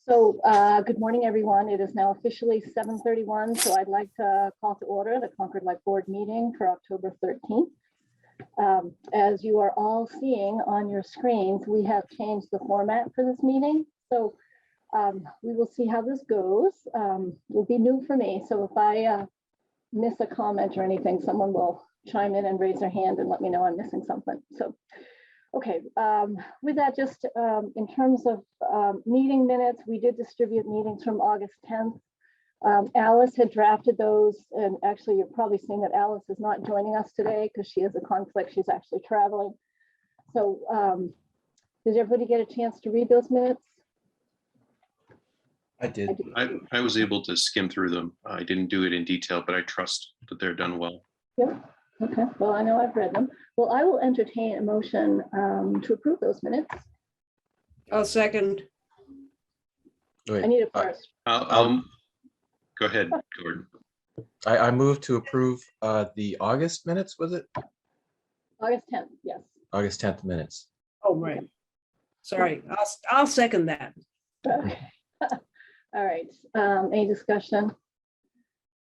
Good morning, everyone. It is now officially 7:31, so I'd like to call to order the Concord Light Board meeting for October 13th. As you are all seeing on your screens, we have changed the format for this meeting. So we will see how this goes. It will be new for me. So if I miss a comment or anything, someone will chime in and raise their hand and let me know I'm missing something. So, okay, with that, just in terms of meeting minutes, we did distribute meetings from August 10th. Alice had drafted those, and actually you're probably seeing that Alice is not joining us today because she has a conflict. She's actually traveling. So did everybody get a chance to read those minutes? I did. I was able to skim through them. I didn't do it in detail, but I trust that they're done well. Yeah. Okay. Well, I know I've read them. Well, I will entertain a motion to approve those minutes. I'll second. Wait, I need it first. Go ahead, Gordon. I moved to approve the August minutes, was it? August 10th, yes. August 10th minutes. Oh, right. Sorry, I'll second that. Okay. All right. Any discussion?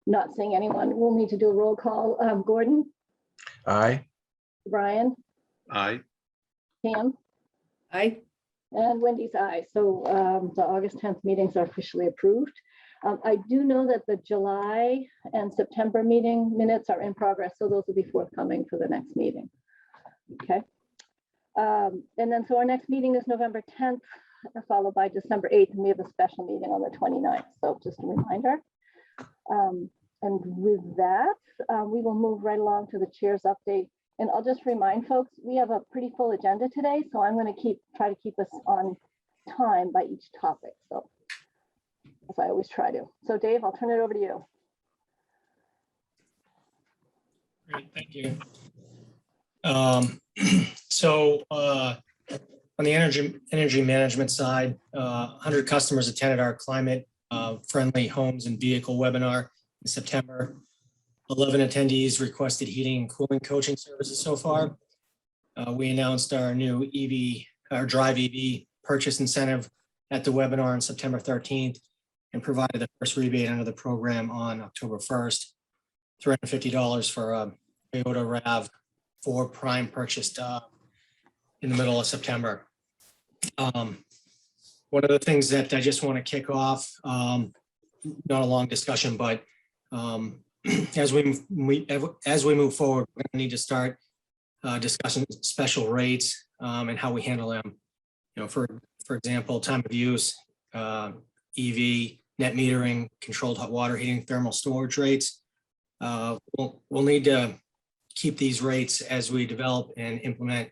Not seeing anyone. We'll need to do a roll call. Gordon? Aye. Brian? Aye. Pam? Aye. And Wendy's aye. So the August 10th meetings are officially approved. I do know that the July and September meeting minutes are in progress, so those will be forthcoming for the next meeting. Okay. And then so our next meeting is November 10th, followed by December 8th, and we have a special meeting on the 29th. So just a reminder. And with that, we will move right along to the chair's update. And I'll just remind folks, we have a pretty full agenda today, so I'm going to try to keep us on time by each topic. So as I always try to. So Dave, I'll turn it over to you. Great, thank you. So on the energy management side, 100 customers attended our climate friendly homes and vehicle webinar in September. 11 attendees requested heating and cooling coaching services so far. We announced our new our Drive EV purchase incentive at the webinar on September 13th and provided the first rebate under the program on October 1st, $350 for a Toyota RAV4 Prime purchased in the middle of September. One of the things that I just want to kick off, not a long discussion, but as we move forward, we're going to need to start discussing special rates and how we handle them. You know, for example, time of use, EV, net metering, controlled hot water heating, thermal storage rates. We'll need to keep these rates as we develop and implement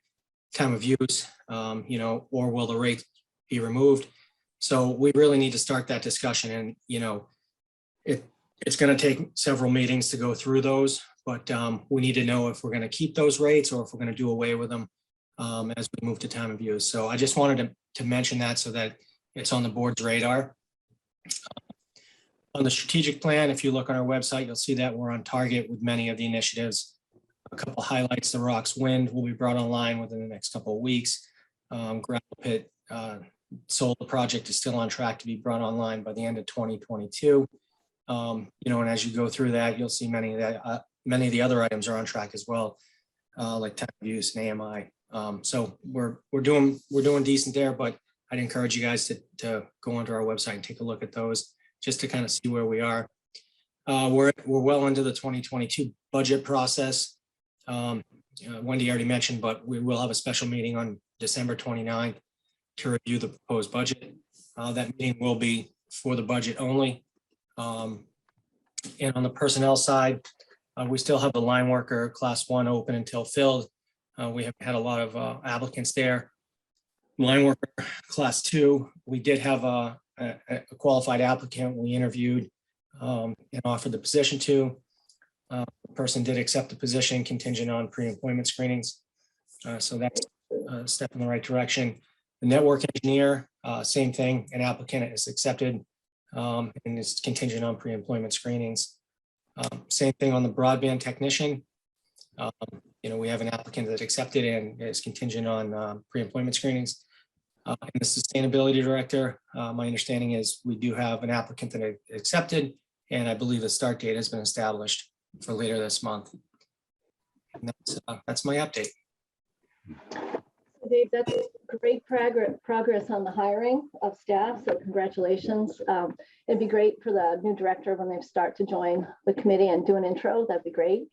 time of use, you know, or will the rate be removed? So we really need to start that discussion, and you know, it's going to take several meetings to go through those, but we need to know if we're going to keep those rates or if we're going to do away with them as we move to time of use. So I just wanted to mention that so that it's on the board's radar. On the strategic plan, if you look on our website, you'll see that we're on target with many of the initiatives. A couple of highlights: the Rocks Wind will be brought online within the next couple of weeks. Gravel Pit solar project is still on track to be brought online by the end of 2022. You know, and as you go through that, you'll see many of the other items are on track as well, like time of use and AMI. So we're doing decent there, but I'd encourage you guys to go onto our website and take a look at those just to kind of see where we are. We're well into the 2022 budget process. Wendy already mentioned, but we will have a special meeting on December 29th to review the proposed budget. That meeting will be for the budget only. And on the personnel side, we still have the line worker class 1 open until filled. We have had a lot of applicants there. Line worker class 2, we did have a qualified applicant we interviewed and offered the position to. The person did accept the position contingent on pre-employment screenings. So that's a step in the right direction. The network engineer, same thing, an applicant is accepted and is contingent on pre-employment screenings. Same thing on the broadband technician. You know, we have an applicant that accepted and is contingent on pre-employment screenings. And the sustainability director, my understanding is we do have an applicant that accepted, and I believe a start date has been established for later this month. And that's my update. Dave, that's great progress on the hiring of staff, so congratulations. It'd be great for the new director when they start to join the committee and do an intro, that'd be great.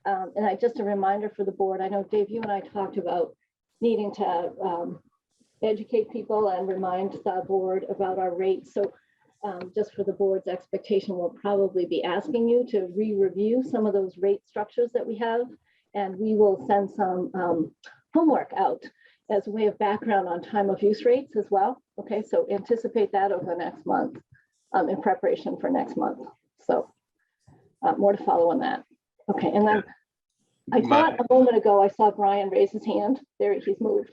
And just a reminder for the board, I know Dave, you and I talked about needing to educate people and remind the board about our rates. So just for the board's expectation, we'll probably be asking you to re-review some of those rate structures that we have, and we will send some homework out as a way of background on time of use rates as well. Okay, so anticipate that over the next month in preparation for next month. So more to follow on that. Okay, and then I thought a moment ago I saw Brian raise his hand. There, he's moved.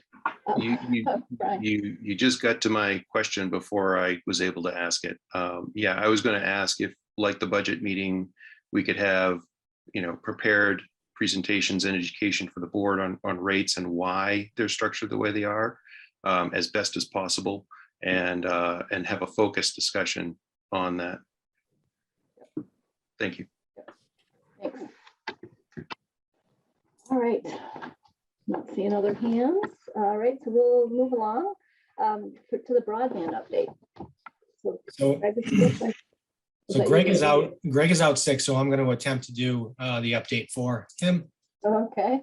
Brian. You just got to my question before I was able to ask it. Yeah, I was going to ask if, like the budget meeting, we could have, prepared presentations and education for the board on rates and why they're structured the way they are, as best as possible, and have a focused discussion on that. Thank you. Thanks. All right. Not seeing other hands. All right, so we'll move along to the broadband update. So Greg is out. Greg is out sick, so I'm going to attempt to do the update for him. Okay.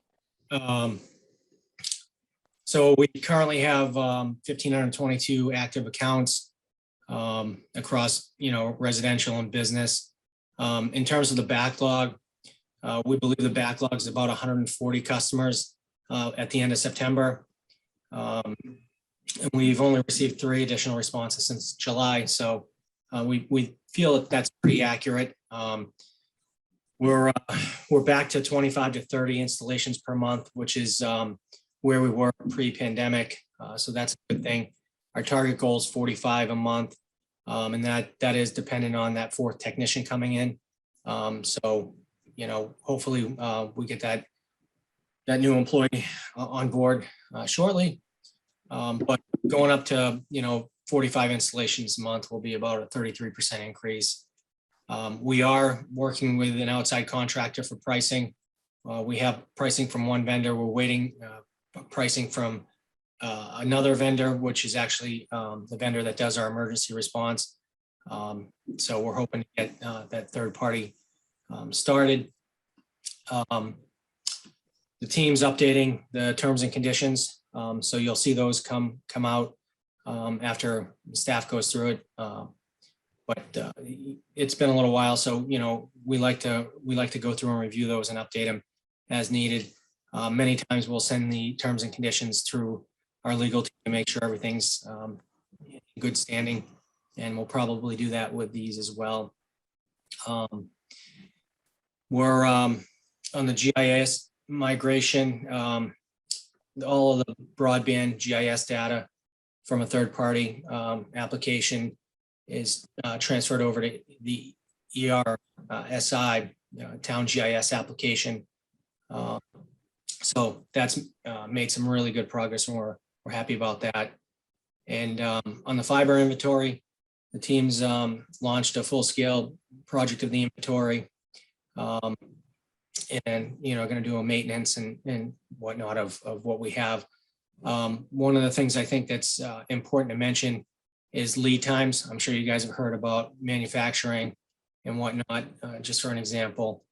So we currently have 1,522 active accounts across, residential and business. In terms of the backlog, we believe the backlog is about 140 customers at the end of September. And we've only received 3 additional responses since July. So we feel that that's pretty accurate. We're back to 25 to 30 installations per month, which is where we were pre-pandemic. So that's a good thing. Our target goal is 45 a month. And that is dependent on that 4th technician coming in. So, hopefully we get that new employee on board shortly. But going up to, 45 installations a month will be about a 33% increase. We are working with an outside contractor for pricing. We have pricing from one vendor. We're waiting pricing from another vendor, which is actually the vendor that does our emergency response. So we're hoping to get that third party started. The team's updating the terms and conditions. So you'll see those come out after staff goes through it. But it's been a little while, so we like to go through and review those and update them as needed. Many times we'll send the terms and conditions through our legal team to make sure everything's in good standing, and we'll probably do that with these as well. We're on the GIS migration. All of the broadband GIS data from a third-party application is transferred over to the ERSI town GIS application. So that's made some really good progress, and we're happy about that. And on the fiber inventory, the team's launched a full-scale project of the inventory, and going to do a maintenance and whatnot of what we have. One of the things I think that's important to mention is lead times. I'm sure you guys have heard about manufacturing and whatnot. Just for an example,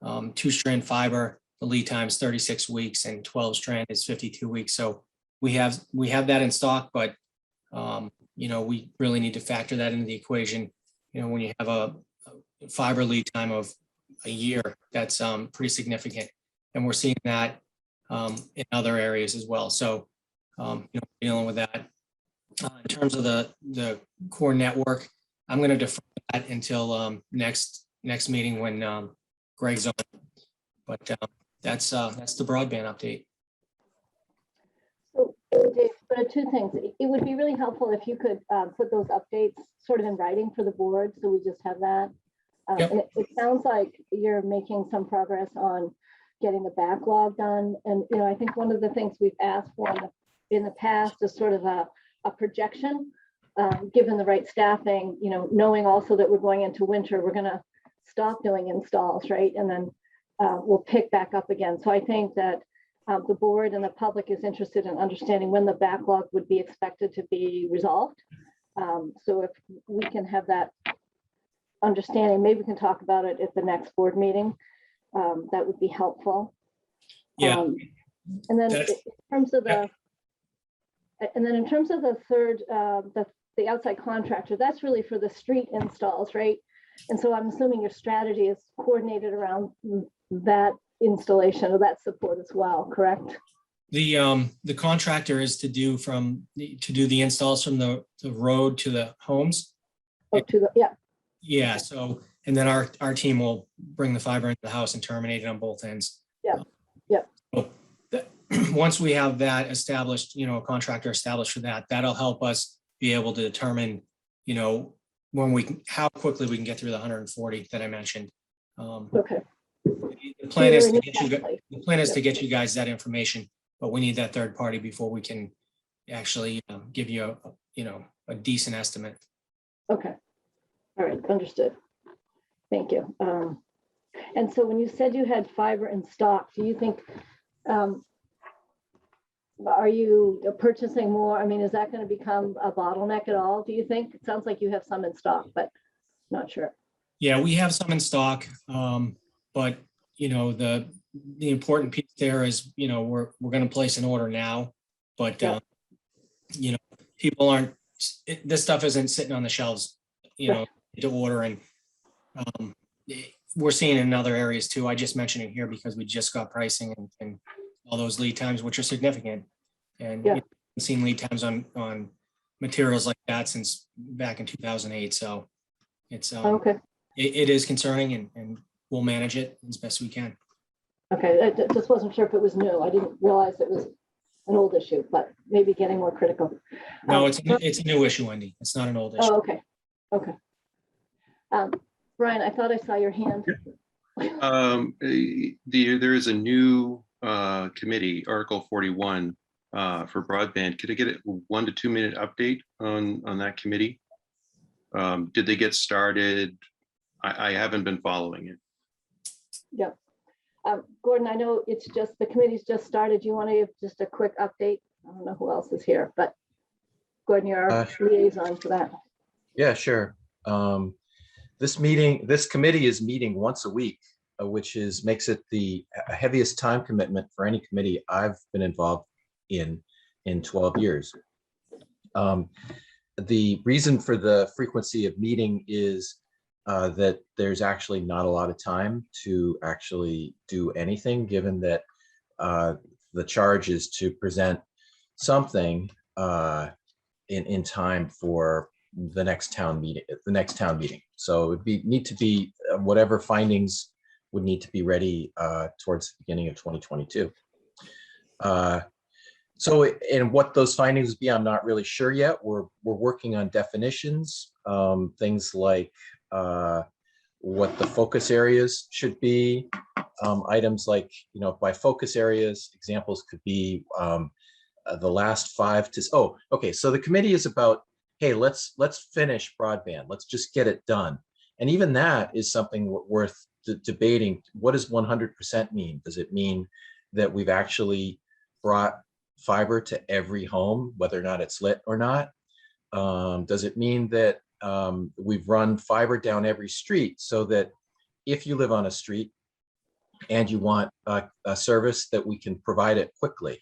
2-strand fiber, the lead time is 36 weeks, and 12-strand is 52 weeks. So we have that in stock, but we really need to factor that into the equation. When you have a fiber lead time of a year, that's pretty significant, and we're seeing that in other areas as well. So dealing with that. In terms of the core network, I'm going to defer that until next meeting when Greg's on. But that's the broadband update. So Dave, 2 things. It would be really helpful if you could put those updates sort of in writing for the board, so we just have that. Yep. And it sounds like you're making some progress on getting the backlog done. And I think one of the things we've asked for in the past is sort of a a projection, given the right staffing, knowing also that we're going into winter, we're going to stop doing installs, right? And then we'll pick back up again. So I think that the board and the public is interested in understanding when the backlog would be expected to be resolved. So if we can have that understanding, maybe we can talk about it at the next board meeting. That would be helpful. Yeah. And then That's- in terms of the third, the outside contractor, that's really for the street installs, right? And so I'm assuming your strategy is coordinated around that installation or that support as well, correct? The contractor is to do the installs from the road to the homes. Oh, yeah. Yeah, so, and then our team will bring the fiber into the house and terminate it on both ends. Yeah, yeah. So once we have that established, a contractor established for that, that'll help us be able to determine, how quickly we can get through the 140 that I mentioned. Okay. The plan is to get Exactly. to get you guys that information, but we need that third party before we can actually give you a decent estimate. Okay. All right, understood. Thank you. And so when you said you had fiber in stock, do you think, are you purchasing more? I mean, is that going to become a bottleneck at all, do you think? It sounds like you have some in stock, but not sure. Yeah, we have some in stock, but the important piece there is we're going to place an order now, but Yeah. People aren't. This stuff isn't sitting on the shelves, Right. to order, and we're seeing it in other areas too. I just mentioned it here because we just got pricing and all those lead times, which are significant, and Yeah. we've seen lead times on materials like that since back in 2008. So it's Okay. it is concerning, and we'll manage it as best we can. Okay. I just wasn't sure if it was new. I didn't realize it was an old issue, but maybe getting more critical. No, it's a new issue, Wendy. It's not an old issue. Oh, okay. Okay. Brian, I thought I saw your hand. There is a new committee, Article 41, for broadband. Could I get a 1 to 2 minute update on that committee? Did they get started? I haven't been following it. Yep. Gordon, I know the committee's just started. Do you want to give just a quick update? I don't know who else is here, but Gordon, you're our liaison for that. Yeah, sure. This committee is meeting once a week, which makes it the heaviest time commitment for any committee I've been involved in 12 years. The reason for the frequency of meeting is that there's actually not a lot of time to actually do anything, given that the charge is to present something in time for the next town meeting. So it would need to be whatever findings would need to be ready towards the beginning of 2022. And what those findings would be, I'm not really sure yet. We're working on definitions, things like what the focus areas should be, items like, by focus areas, examples could be the last 5 to, okay, so the committee is about, hey, let's finish broadband, let's just get it done. And even that is something worth debating. What does 100% mean? Does it mean that we've actually brought fiber to every home, whether or not it's lit or not? Does it mean that we've run fiber down every street, so that if you live on a street and you want a service, that we can provide it quickly?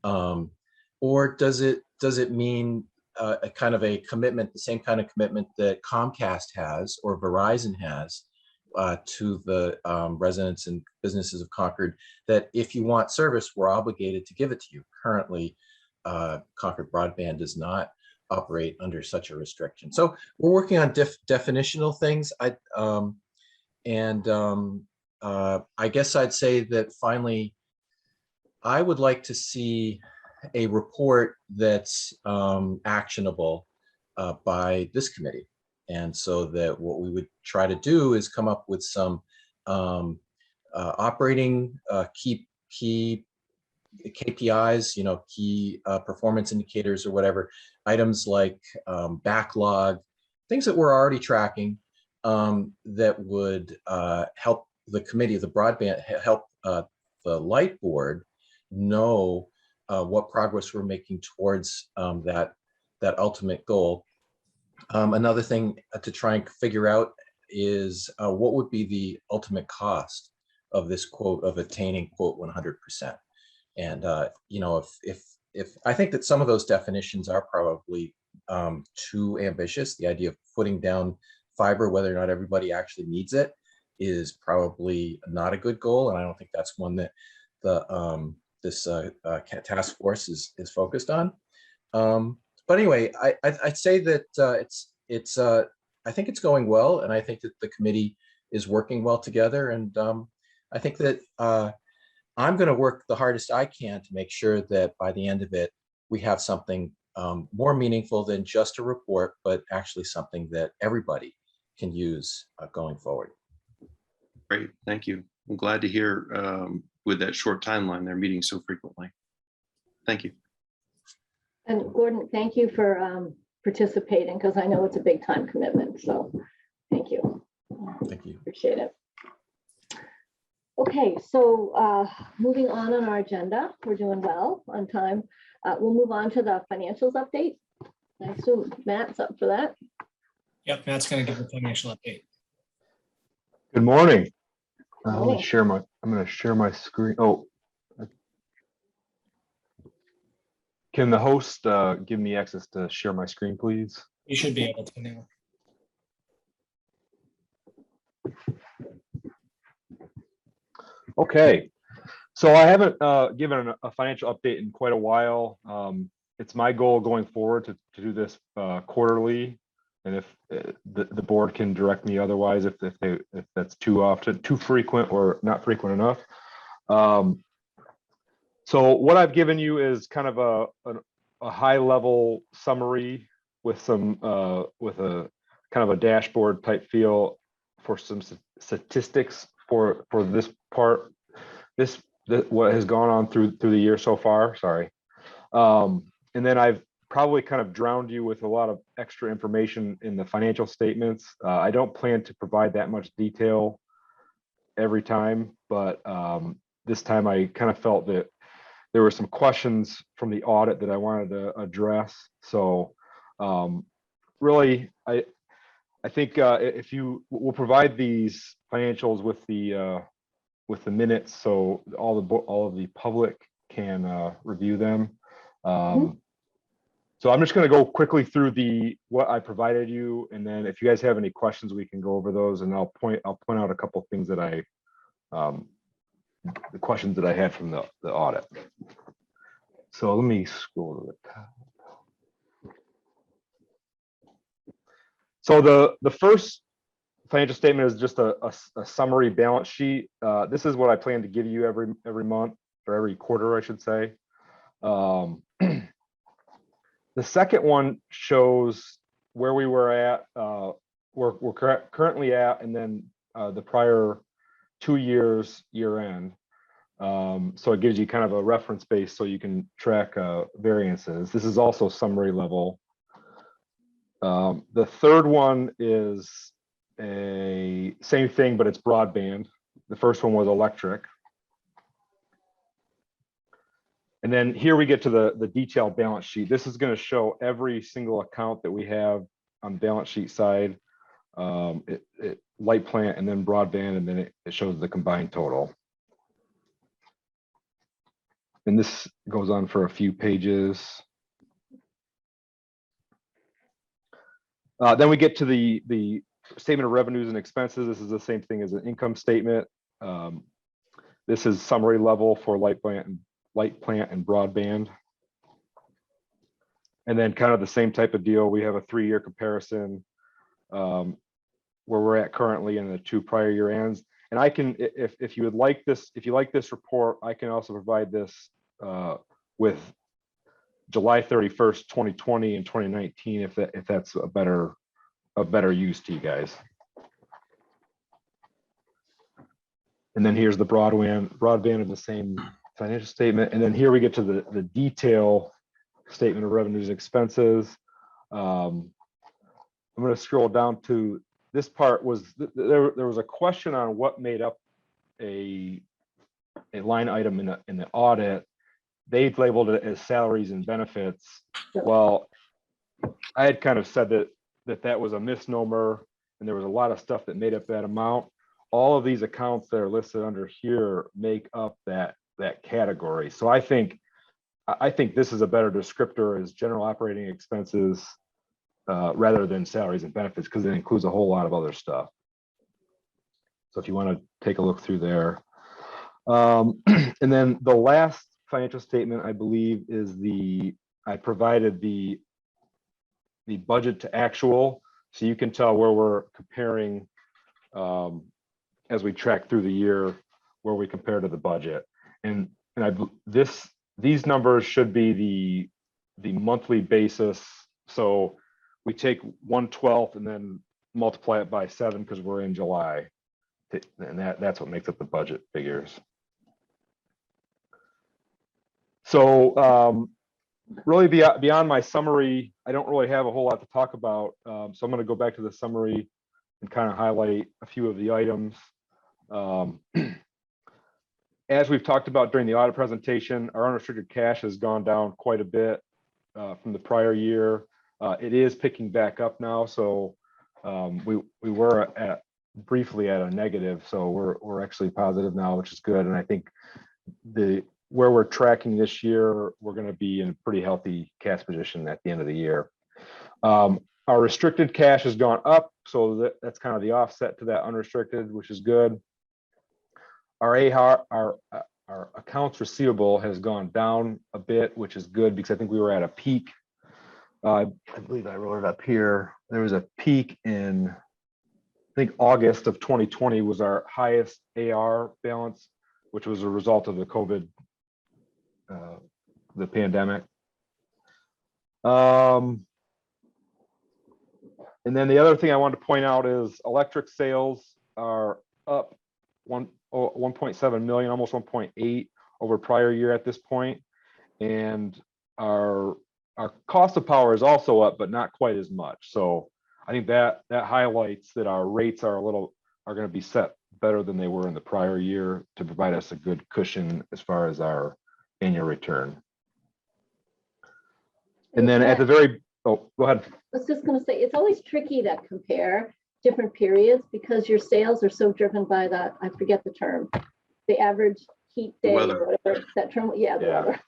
Or does it mean a kind of a commitment, the same kind of commitment that Comcast has or Verizon has to the residents and businesses of Concord, that if you want service, we're obligated to give it to you? Currently, Concord Broadband does not operate under such a restriction. So we're working on definitional things. I guess I'd say that finally, I would like to see a report that's actionable by this committee. And so that what we would try to do is come up with some operating key KPIs, key performance indicators or whatever, items like backlog, things that we're already tracking that would help the committee, the broadband, help the light board know what progress we're making towards that ultimate goal. Another thing to try and figure out is what would be the ultimate cost of this quote of attaining quote 100%. And if I think that some of those definitions are probably too ambitious. The idea of putting down fiber, whether or not everybody actually needs it, is probably not a good goal, and I don't think that's one that this task force is focused on. But anyway, I'd say that I think it's going well, and I think that the committee is working well together, and I think that I'm going to work the hardest I can to make sure that by the end of it, we have something more meaningful than just a report, but actually something that everybody can use going forward. Great, thank you. I'm glad to hear with that short timeline, they're meeting so frequently. Thank you. And Gordon, thank you for participating, because I know it's a big time commitment. So thank you. Thank you. Appreciate it. Okay, so moving on our agenda, we're doing well on time. We'll move on to the financials update. I assume Matt's up for that. Yep, Matt's going to give the financial update. Good morning. I'm Morning. going to share my screen. Oh, can the host give me access to share my screen, please? You should be able to now. Okay, so I haven't given a financial update in quite a while. It's my goal going forward to do this quarterly, and if the board can direct me otherwise, if that's too often, too frequent, or not frequent enough. So what I've given you is kind of a high level summary with some with a kind of a dashboard type feel for some statistics for this part, what has gone on through the year so far. Sorry. And then I've probably kind of drowned you with a lot of extra information in the financial statements. I don't plan to provide that much detail every time, but this time I kind of felt that there were some questions from the audit that I wanted to address. So really, I think if you will provide these financials with the minutes, so all of the public can review them. So I'm just going to go quickly through what I provided you, and then if you guys have any questions, we can go over those, and I'll point out a couple of things that the questions that I had from the audit. So let me scroll to the top. So the first financial statement is just a summary balance sheet. This is what I plan to give you every month, or every quarter, I should say. The second one shows where we were at, we're currently at, and then the prior 2 years year end. So it gives you kind of a reference base so you can track variances. This is also summary level. The third one is a same thing, but it's broadband. The first one was electric. And then here we get to the detailed balance sheet. This is going to show every single account that we have on the balance sheet side, light plant, and then broadband, and then it shows the combined total. And this goes on for a few pages. Then we get to the statement of revenues and expenses. This is the same thing as an income statement. This is summary level for light plant and broadband. And then kind of the same type of deal. We have a 3-year comparison where we're at currently in the 2 prior year ends. And I can, if you would like this, if you like this report, I can also provide this with July 31st, 2020 and 2019, if that's a better use to you guys. And then here's the broadband of the same financial statement. And then here we get to the detail statement of revenues and expenses. I'm going to scroll down to this part. There was a question on what made up a line item in the audit. They've labeled it as salaries and benefits. Well, I had kind of said that was a misnomer, and there was a lot of stuff that made up that amount. All of these accounts that are listed under here make up that category. So I think this is a better descriptor as general operating expenses rather than salaries and benefits, because it includes a whole lot of other stuff. So if you want to take a look through there. And then the last financial statement, I believe, is I provided the budget to actual, so you can tell where we're comparing as we track through the year, where we compare to the budget. And these numbers should be the monthly basis. So we take 1/12 and then multiply it by 7 because we're in July, and that's what makes up the budget figures. So really beyond my summary, I don't really have a whole lot to talk about. So I'm going to go back to the summary and kind of highlight a few of the items. As we've talked about during the audit presentation, our unrestricted cash has gone down quite a bit from the prior year. It is picking back up now. So we were briefly at a negative. So we're actually positive now, which is good. And I think where we're tracking this year, we're going to be in a pretty healthy cash position at the end of the year. Our restricted cash has gone up, so that's kind of the offset to that unrestricted, which is good. Our accounts receivable has gone down a bit, which is good, because I think we were at a peak. I believe I wrote it up here. There was a peak in, I think, August of 2020 was our highest AR balance, which was a result of the COVID, the pandemic. And then the other thing I wanted to point out is electric sales are up 1.7 million, almost 1.8 over prior year at this point. And our cost of power is also up, but not quite as much. So I think that highlights that our rates are going to be set better than they were in the prior year to provide us a good cushion as far as our annual return. And then at the very, oh, go ahead. I was just going to say, it's always tricky to compare different periods because your sales are so driven by that, I forget the term, the average heat day, Weather. or whatever that term. Yeah, the weather.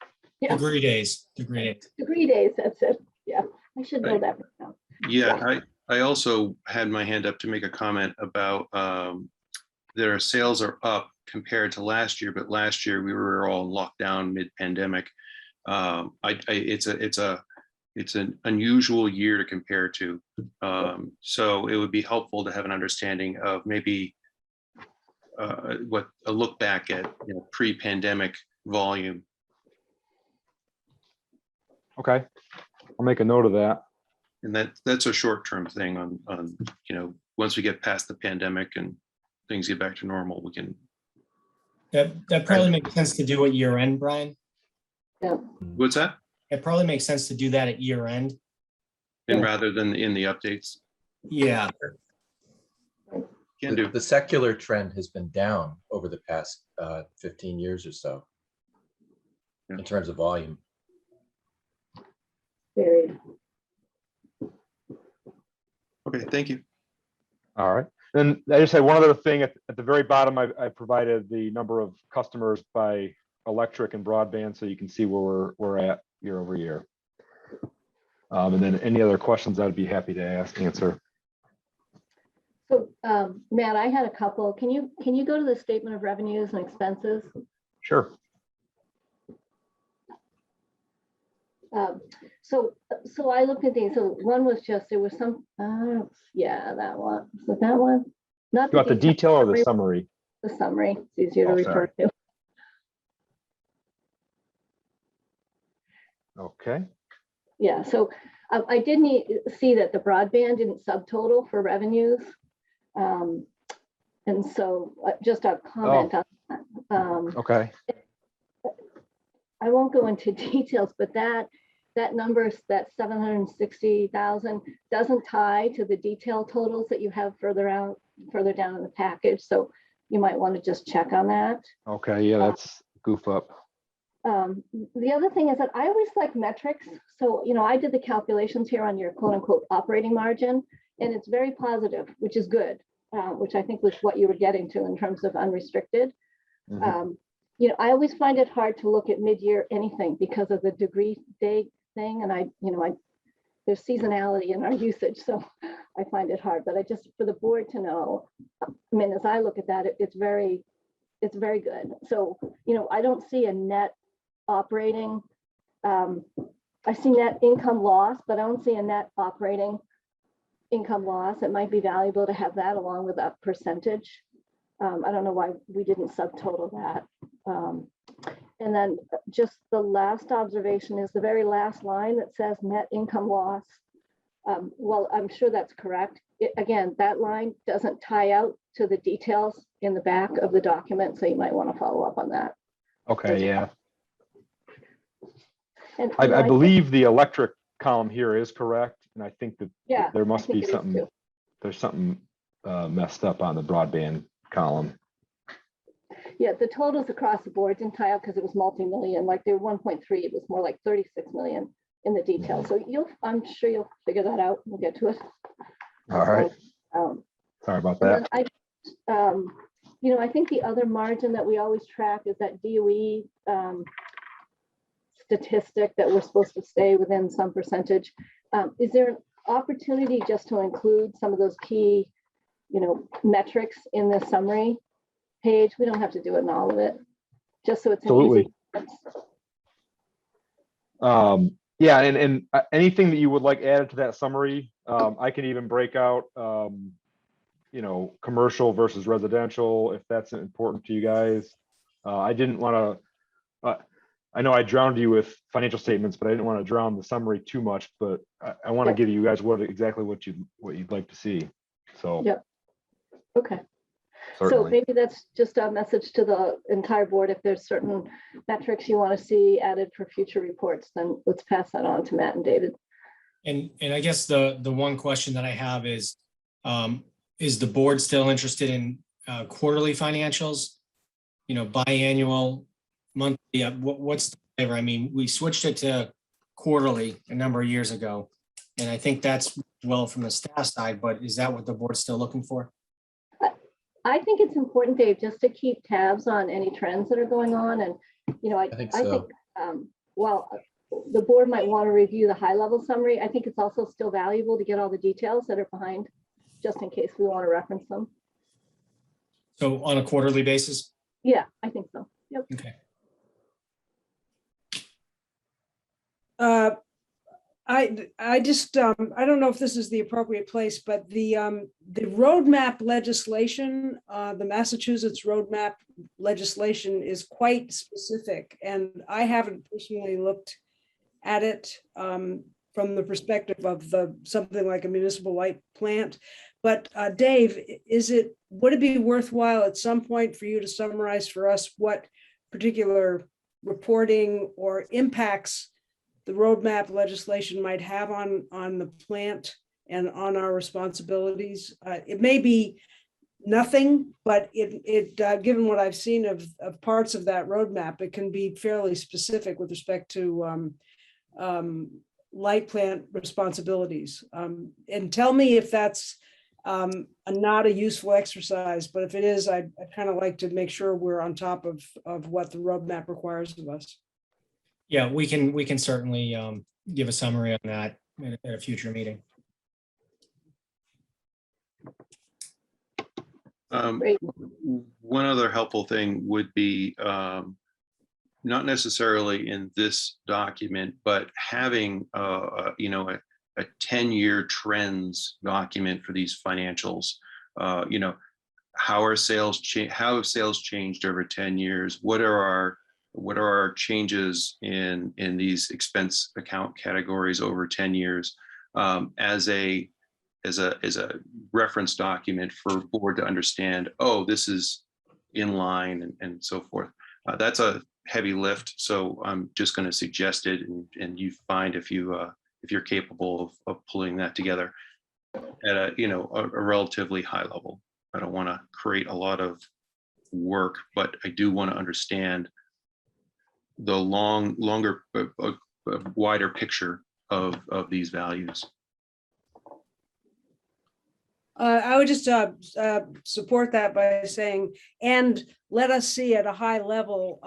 Yeah. Degree days. Degree days, that's it. Yeah, I should know that now. Yeah, I also had my hand up to make a comment about their sales are up compared to last year, but last year we were all locked down mid-pandemic. It's an unusual year to compare to. So it would be helpful to have an understanding of maybe what a look back at pre-pandemic volume. Okay, I'll make a note of that. And that's a short-term thing on once we get past the pandemic and things get back to normal, we can. That probably makes sense to do at year end, Brian. Yeah. What's that? It probably makes sense to do that at year end. And Yeah. rather than in the updates. Yeah. Can do. The secular trend has been down over the past 15 years or so in terms of volume. Very. Okay, thank you. All right. Then I just had one other thing at the very bottom. I provided the number of customers by electric and broadband, so you can see where we're at year over year. And then any other questions, I'd be happy to answer. So Matt, I had a couple. Can you go to the statement of revenues and expenses? Sure. So I looked at these. So one was just, there was some, yeah, that one. So that one, not You want the detail or the summary? The summary. It's easier to Oh, refer sorry. to. Okay. Yeah, so I did see that the broadband didn't subtotal for revenues. And so just a comment on that. Okay. I won't go into details, but that number, that 760,000 doesn't tie to the detail totals that you have further down in the package. So you might want to just check on that. Okay, yeah, that's goof up. The other thing is that I always like metrics. So, I did the calculations here on your quote unquote operating margin, and it's very positive, which is good, which I think was what you were getting to in terms of unrestricted. Mhm. I always find it hard to look at mid-year anything because of the degree day thing. And there's seasonality in our usage. So I find it hard, but for the board to know, as I look at that, it's very good. So, I don't see a net operating, I see net income loss, but I don't see a net operating income loss. It might be valuable to have that along with that percentage. I don't know why we didn't subtotal that. And then just the last observation is the very last line that says net income loss. Well, I'm sure that's correct. Again, that line doesn't tie out to the details in the back of the document, so you might want to follow up on that. Okay, yeah. And I believe the electric column here is correct, and I think that yeah, there I must think be it is something, too. there's something messed up on the broadband column. Yeah, the totals across the board didn't tie out because it was multi-million, like they were 1.3, it was more like 36 million in the detail. So I'm sure you'll figure that out. We'll get to it. All right, So, sorry about and that. then I think the other margin that we always track is that DOE statistic that we're supposed to stay within some percentage. Is there an opportunity just to include some of those key, metrics in the summary page? We don't have to do it in all of it, just so it's an easy. Absolutely. Yeah, and anything that you would like added to that summary, I can even break out, commercial versus residential, if that's important to you guys. I didn't want to, I know I drowned you with financial statements, but I didn't want to drown the summary too much, but I want to Yep. give you guys exactly what you'd like to see. So. Yep. Okay. Certainly. So maybe that's just a message to the entire board. If there's certain metrics you want to see added for future reports, then let's pass that on to Matt and David. And I guess the one question that I have is the board still interested in quarterly financials? Biannual, monthly, what's the flavor? I mean, we switched it to quarterly a number of years ago, and I think that's well from the staff side, but is that what the board's still looking for? I think it's important, Dave, just to keep tabs on any trends that are going on. And, I think while the board might want to review the high level summary, I think it's also still valuable to get all the details that are behind, just in case we want to reference them. So on a quarterly basis? Yeah, I think so. Yep. Okay. I just I don't know if this is the appropriate place, but the roadmap legislation, the Massachusetts roadmap legislation is quite specific, and I haven't personally looked at it from the perspective of something like a municipal light plant. But Dave, would it be worthwhile at some point for you to summarize for us what particular reporting or impacts the roadmap legislation might have on the plant and on our responsibilities? It may be nothing, but given what I've seen of parts of that roadmap, it can be fairly specific with respect to light plant responsibilities. And tell me if that's not a useful exercise, but if it is, I'd kind of like to make sure we're on top of what the roadmap requires of us. Yeah, we can certainly give a summary on that at a future meeting. Great. One other helpful thing would be not necessarily in this document, but having a 10-year trends document for these financials. How have sales changed over 10 years? What are our changes in these expense account categories over 10 years as a reference document for board to understand, oh, this is in line and so forth. That's heavy lift, so I'm just going to suggest it, and you find if you're capable of pulling that together at a relatively high level. I don't want to create a lot of work, but I do want to understand the longer, wider picture of these values. I would just support that by saying, and let us see at a high level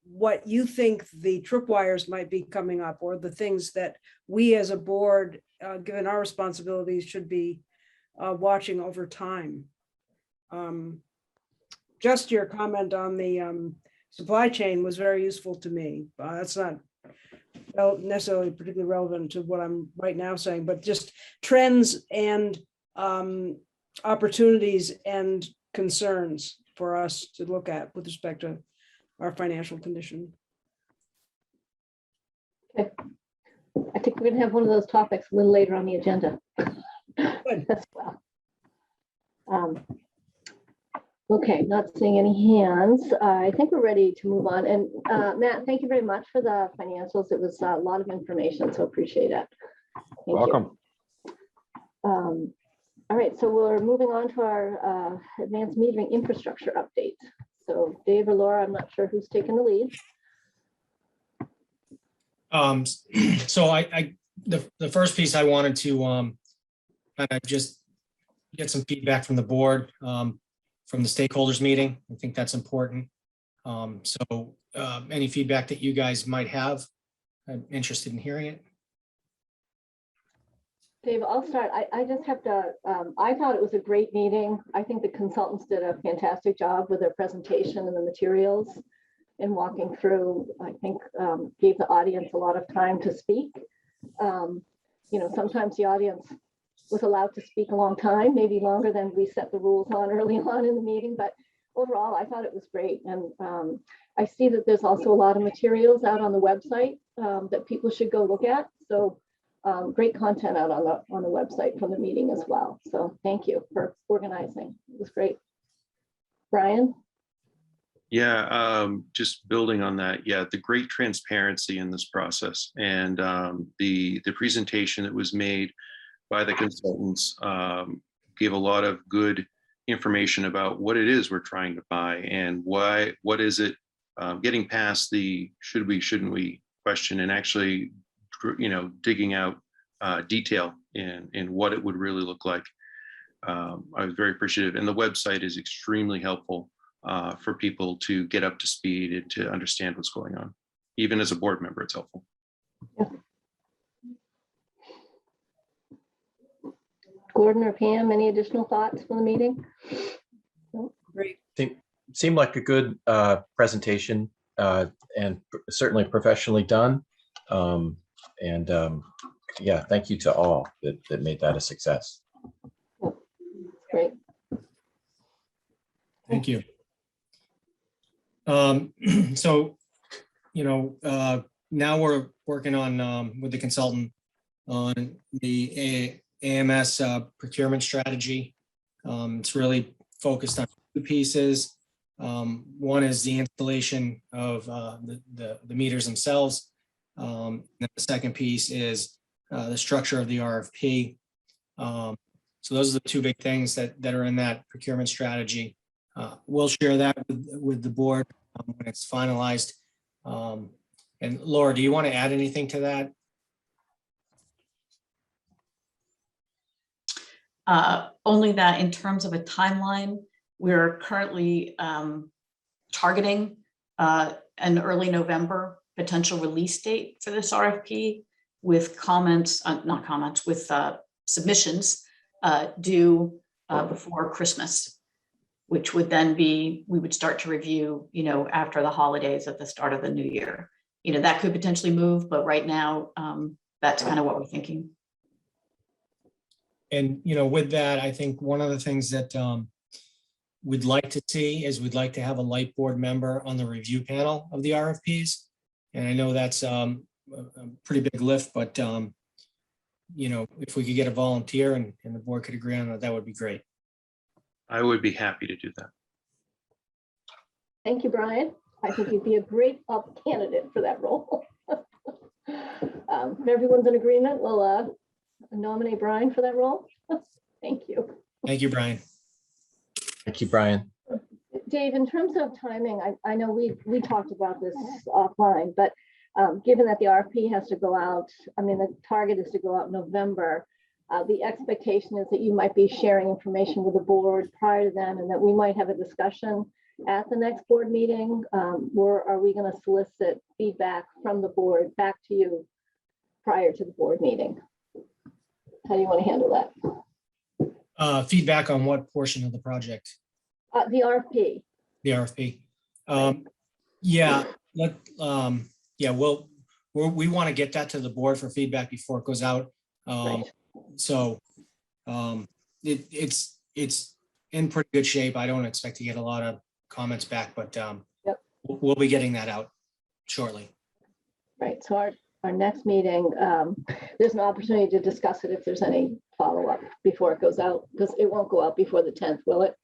what you think the tripwires might be coming up, or the things that we as a board, given our responsibilities, should be watching over time. Just your comment on the supply chain was very useful to me. That's not necessarily particularly relevant to what I'm right now saying, but just trends and opportunities and concerns for us to look at with respect to our financial condition. Okay. I think we're going to have one of those topics a little later on the agenda as well. Okay, not seeing any hands. I think we're ready to move on. And Matt, thank you very much for the financials. It was a lot of information, so appreciate it. Thank Welcome. you. All right, so we're moving on to our advanced metering infrastructure update. So Dave or Laura, I'm not sure who's taking the lead. So the first piece I wanted to kind of just get some feedback from the board, from the stakeholders meeting. I think that's important. So any feedback that you guys might have, I'm interested in hearing it. Dave, I'll start. I just have to, I thought it was a great meeting. I think the consultants did a fantastic job with their presentation and the materials and walking through. I think gave the audience a lot of time to speak. Sometimes the audience was allowed to speak a long time, maybe longer than we set the rules on early on in the meeting, but overall, I thought it was great. And I see that there's also a lot of materials out on the website that people should go look at. So great content out on the website from the meeting as well. So thank you for organizing. It was great. Brian? Yeah, just building on that. Yeah, the great transparency in this process, and the presentation that was made by the consultants gave a lot of good information about what it is we're trying to buy and why. What is it? Getting past the should we, shouldn't we question, and actually, digging out detail in what it would really look like. I was very appreciative, and the website is extremely helpful for people to get up to speed and to understand what's going on. Even as a board member, it's helpful. Yeah. Gordon or Pam, any additional thoughts from the meeting? No? Great. Seemed like a good presentation and certainly professionally done. Yeah, thank you to all that made that a success. Great. Thank you. So, now we're working on with the consultant on the AMS procurement strategy. It's really focused on two pieces. One is the installation of the meters themselves. And the second piece is the structure of the RFP. So those are the two big things that are in that procurement strategy. We'll share that with the board when it's finalized. And Laura, do you want to add anything to that? Only that in terms of a timeline, we're currently targeting an early November potential release date for this RFP with with submissions due before Christmas, which would then be, we would start to review, after the holidays at the start of the new year. That could potentially move, but right now, that's kind of what we're thinking. And, with that, I think one of the things that we'd like to see is we'd like to have a light board member on the review panel of the RFPs. And I know that's a pretty big lift, but, if we could get a volunteer and the board could agree on that, that would be great. I would be happy to do that. Thank you, Brian. I think you'd be a great candidate for that role. If everyone's in agreement, we'll nominate Brian for that role. Thank you. Thank you, Brian. Thank you, Brian. Dave, in terms of timing, I know we talked about this offline, but given that the RFP has to go out, I mean, the target is to go out in November. The expectation is that you might be sharing information with the board prior to then, and that we might have a discussion at the next board meeting, or are we going to solicit feedback from the board back to you prior to the board meeting? How do you want to handle that? Feedback on what portion of the project? The RFP. The RFP. Yeah, we want to get that to the board for feedback before it goes out. Right. So it's in pretty good shape. I don't expect to get a lot of comments back, but Yep. we'll be getting that out shortly. Right. So our next meeting, there's an opportunity to discuss it if there's any follow-up before it goes out, because it won't go out before the 10th, will it?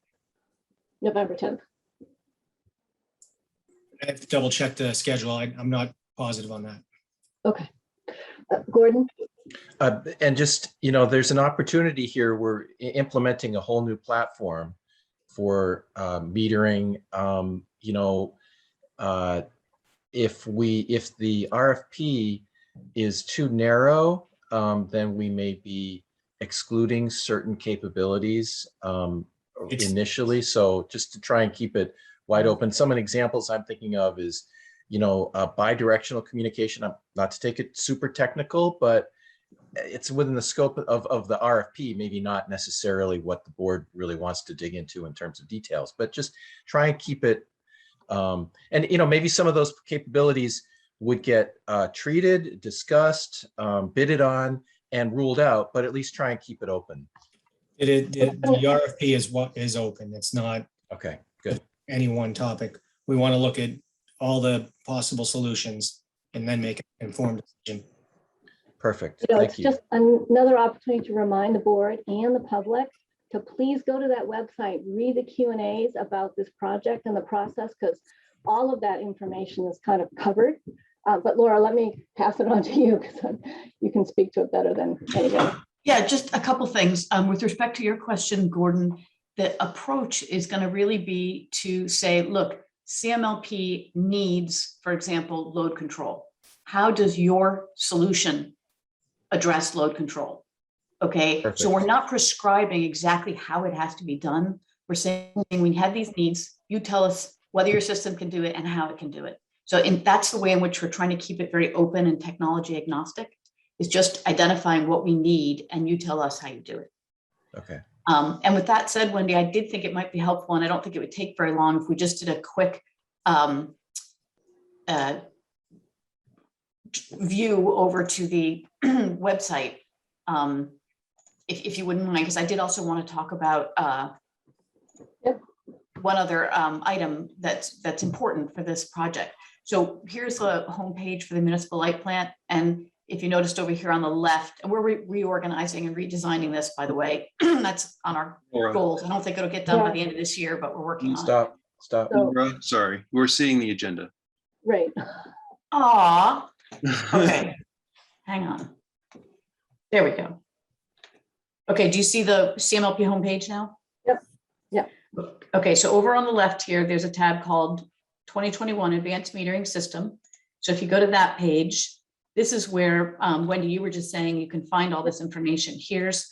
November 10th. I have to double check the schedule. I'm not positive on that. Okay. Gordon? And just, there's an opportunity here. We're implementing a whole new platform for metering. If the RFP is too narrow, then we may be excluding certain capabilities initially. So just to try and keep it wide open. Some examples I'm thinking of is, bidirectional communication. Not to take it super technical, but it's within the scope of the RFP, maybe not necessarily what the board really wants to dig into in terms of details, but just try and keep it. And maybe some of those capabilities would get treated, discussed, bidded on, and ruled out, but at least try and keep it open. The RFP is what is open. It's not Okay, good. any one topic. We want to look at all the possible solutions and then make an informed decision. Perfect. It's Thank you. just another opportunity to remind the board and the public to please go to that website, read the Q&As about this project and the process, because all of that information is kind of covered. But Laura, let me pass it on to you, because you can speak to it better than anyone. Yeah, just a couple things. With respect to your question, Gordon, the approach is going to really be to say, look, CMLP needs, for example, load control. How does your solution address load control? Okay, Perfect. so we're not prescribing exactly how it has to be done. We're saying we have these needs. You tell us whether your system can do it and how it can do it. So that's the way in which we're trying to keep it very open and technology agnostic, is just identifying what we need and you tell us how you do it. Okay. And with that said, Wendy, I did think it might be helpful, and I don't think it would take very long if we just did a quick view over to the website, if you wouldn't mind, because I did also want to talk about one other item that's important for this project. So here's the homepage for the municipal light plant. And if you noticed over here on the left, and we're reorganizing and redesigning this, by the way, that's on our goals. I don't think it'll get done by the end of this year, but we're working on it. Stop. So, Sorry, we're seeing the agenda. right. Aw, okay, hang on. There we go. Okay, do you see the CMLP homepage now? Yep. Yeah. Okay, so over on the left here, there's a tab called 2021 Advanced Metering System. So if you go to that page, this is where, Wendy, you were just saying you can find all this information. Here's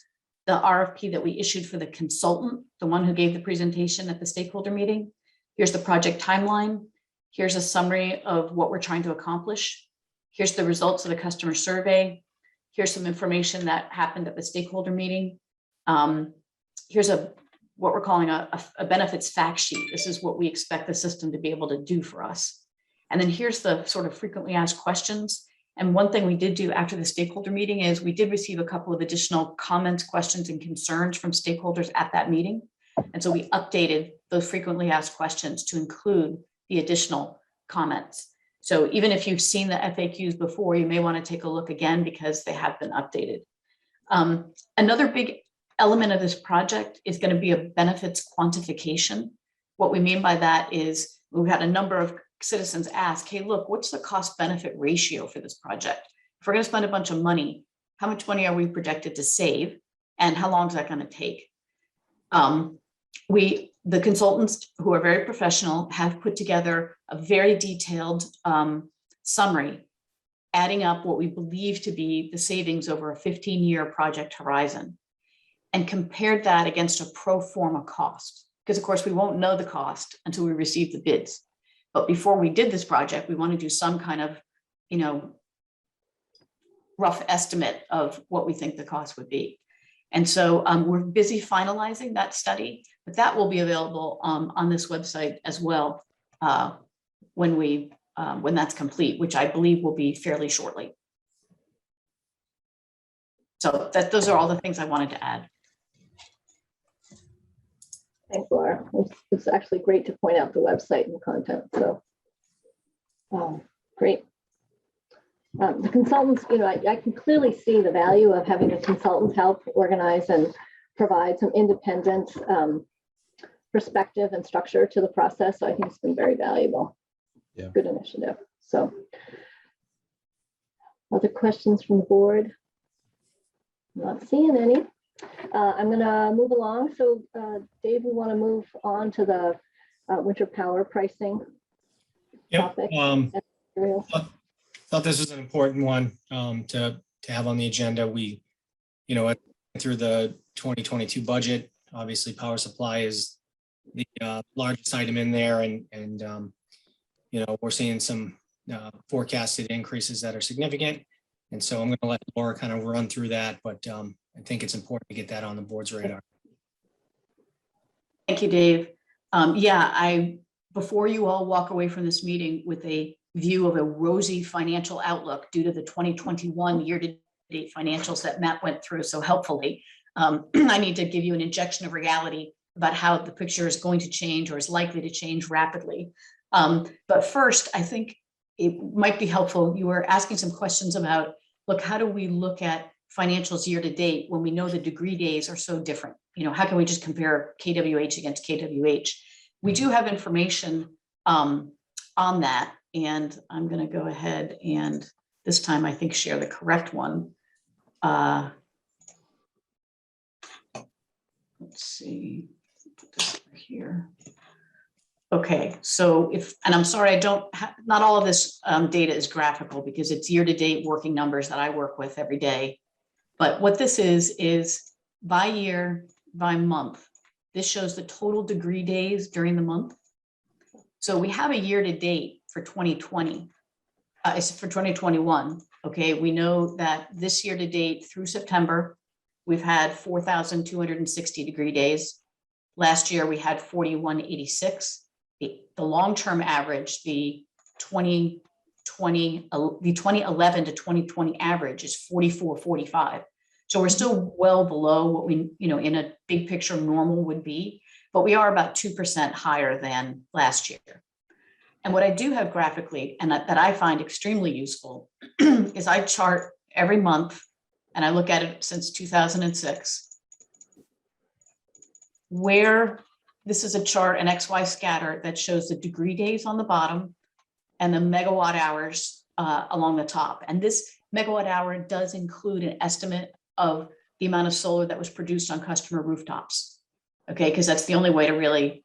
the RFP that we issued for the consultant, the one who gave the presentation at the stakeholder meeting. Here's the project timeline. Here's a summary of what we're trying to accomplish. Here's the results of the customer survey. Here's some information that happened at the stakeholder meeting. Here's what we're calling a benefits fact sheet. This is what we expect the system to be able to do for us. And then here's the sort of frequently asked questions. And one thing we did do after the stakeholder meeting is we did receive a couple of additional comments, questions, and concerns from stakeholders at that meeting. And so we updated those frequently asked questions to include the additional comments. So even if you've seen the FAQs before, you may want to take a look again because they have been updated. Another big element of this project is going to be a benefits quantification. What we mean by that is we've had a number of citizens ask, hey, look, what's the cost benefit ratio for this project? If we're going to spend a bunch of money, how much money are we projected to save? And how long is that going to take? The consultants, who are very professional, have put together a very detailed summary, adding up what we believe to be the savings over a 15-year project horizon, and compared that against a pro forma cost. Because of course we won't know the cost until we receive the bids. But before we did this project, we want to do some kind of, rough estimate of what we think the cost would be. And so we're busy finalizing that study, but that will be available on this website as well when that's complete, which I believe will be fairly shortly. So those are all the things I wanted to add. Thanks, Laura. It's actually great to point out the website and the content. So great. The consultants, I can clearly see the value of having the consultants help organize and provide some independent perspective and structure to the process. So I think it's been very valuable. Yeah. Good initiative. So other questions from the board? Not seeing any. I'm going to move along. So Dave, we want to move on to the winter power pricing topic. Thought this was an important one to have on the agenda. We, went through the 2022 budget. Obviously, power supply is the largest item in there, and we're seeing some forecasted increases that are significant. And so I'm going to let Laura kind of run through that, but I think it's important to get that on the board's radar. Thank you, Dave. Before you all walk away from this meeting with a view of a rosy financial outlook due to the 2021 year-to-date financials that Matt went through so helpfully, I need to give you an injection of reality about how the picture is going to change or is likely to change rapidly. But first, I think it might be helpful. You were asking some questions about, look, how do we look at financials year to date when we know the degree days are so different? How can we just compare KWH against KWH? We do have information on that, and I'm going to go ahead and this time I think share the correct one. Let's see, put this over here. Okay, so and I'm sorry, not all of this data is graphical because it's year-to-date working numbers that I work with every day. But what this is by year, by month. This shows the total degree days during the month. So we have a year-to-date for 2020, it's for 2021. Okay, we know that this year-to-date through September, we've had 4,260 degree days. Last year we had 4,186. The long-term average, the 2011 to 2020 average is 4,445. So we're still well below what we, in a big picture normal would be, but we are about 2% higher than last year. And what I do have graphically, and that I find extremely useful, is I chart every month, and I look at it since 2006, where this is a chart, an XY scatter that shows the degree days on the bottom and the megawatt hours along the top. And this megawatt hour does include an estimate of the amount of solar that was produced on customer rooftops. Okay, because that's the only way to really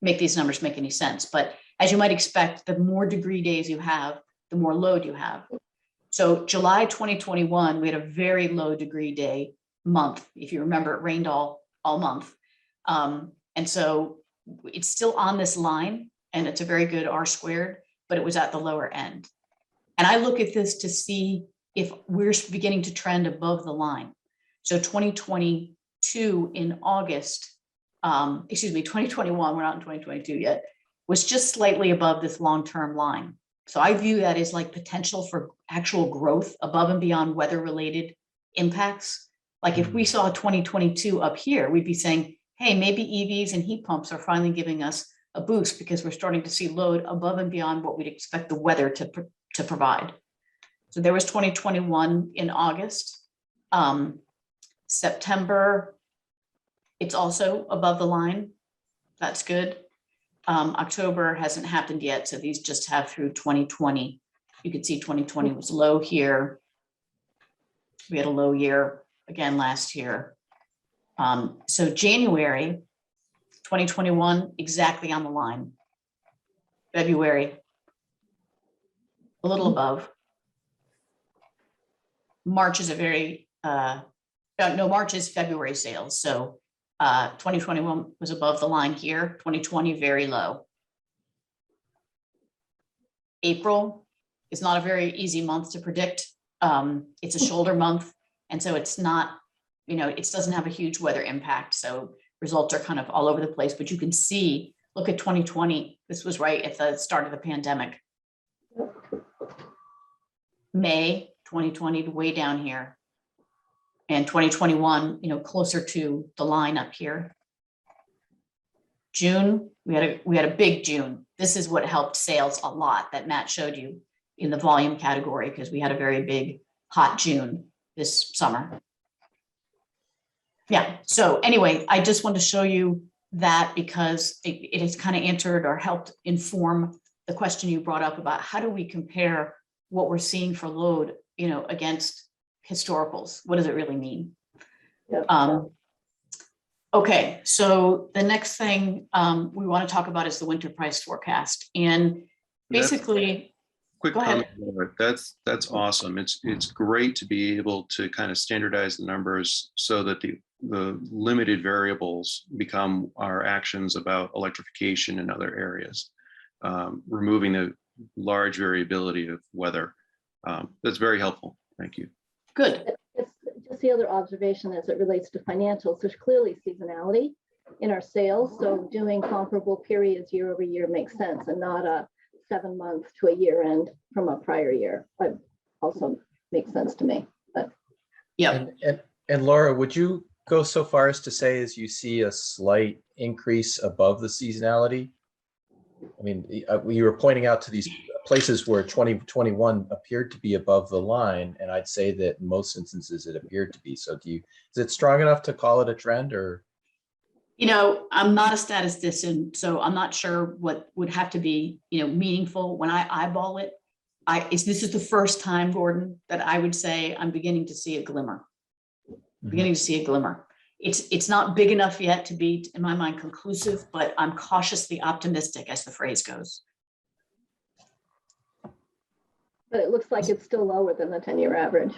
make these numbers make any sense. But as you might expect, the more degree days you have, the more load you have. So July 2021, we had a very low degree day month. If you remember, it rained all month. And so it's still on this line, and it's a very good R squared, but it was at the lower end. And I look at this to see if we're beginning to trend above the line. So 2022 in August, 2021, we're not in 2022 yet, was just slightly above this long-term line. So I view that as like potential for actual growth above and beyond weather-related impacts. Like if we saw 2022 up here, we'd be saying, hey, maybe EVs and heat pumps are finally giving us a boost because we're starting to see load above and beyond what we'd expect the weather to provide. So there was 2021 in August. September, it's also above the line. That's good. October hasn't happened yet, so these just have through 2020. You can see 2020 was low here. We had a low year again last year. So January 2021, exactly on the line. February, a little above. March is a very, no, March is February sales. So 2021 was above the line here, 2020 very low. April is not a very easy month to predict. It's a shoulder month. And so it's not, you know, it doesn't have a huge weather impact. So results are kind of all over the place, but you can see, look at 2020. This was right at the start of the pandemic. May 2020 way down here. And 2021, you know, closer to the line up here. June, we had a big June. This is what helped sales a lot that Matt showed you in the volume category, because we had a very big hot June this summer. Yeah, so anyway, I just want to show you that because it has kind of answered or helped inform the question you brought up about how do we compare what we're seeing for load, you know, against historicals. What does it really mean? Yeah. Okay, so the next thing we want to talk about is the winter price forecast. And basically, Quick go ahead. comment, Laura. That's awesome. It's great to be able to kind of standardize the numbers so that the limited variables become our actions about electrification in other areas, removing the large variability of weather. That's very helpful. Thank you. Good. It's just the other observation as it relates to financials. There's clearly seasonality in our sales. So doing comparable periods year over year makes sense, and not a 7 month to a year end from a prior year. But also makes sense to me. But Yeah. And Laura, would you go so far as to say as you see a slight increase above the seasonality? I mean, you were pointing out to these places where 2021 appeared to be above the line, and I'd say that in most instances it appeared to be. So is it strong enough to call it a trend, or? You know, I'm not a statistician, so I'm not sure what would have to be, you know, meaningful when I eyeball it. This is the first time, Gordon, that I would say I'm beginning to see a glimmer. Beginning to see a glimmer. It's not big enough yet to be, in my mind, conclusive, but I'm cautiously optimistic, as the phrase goes. but it looks like it's still lower than the 10-year average.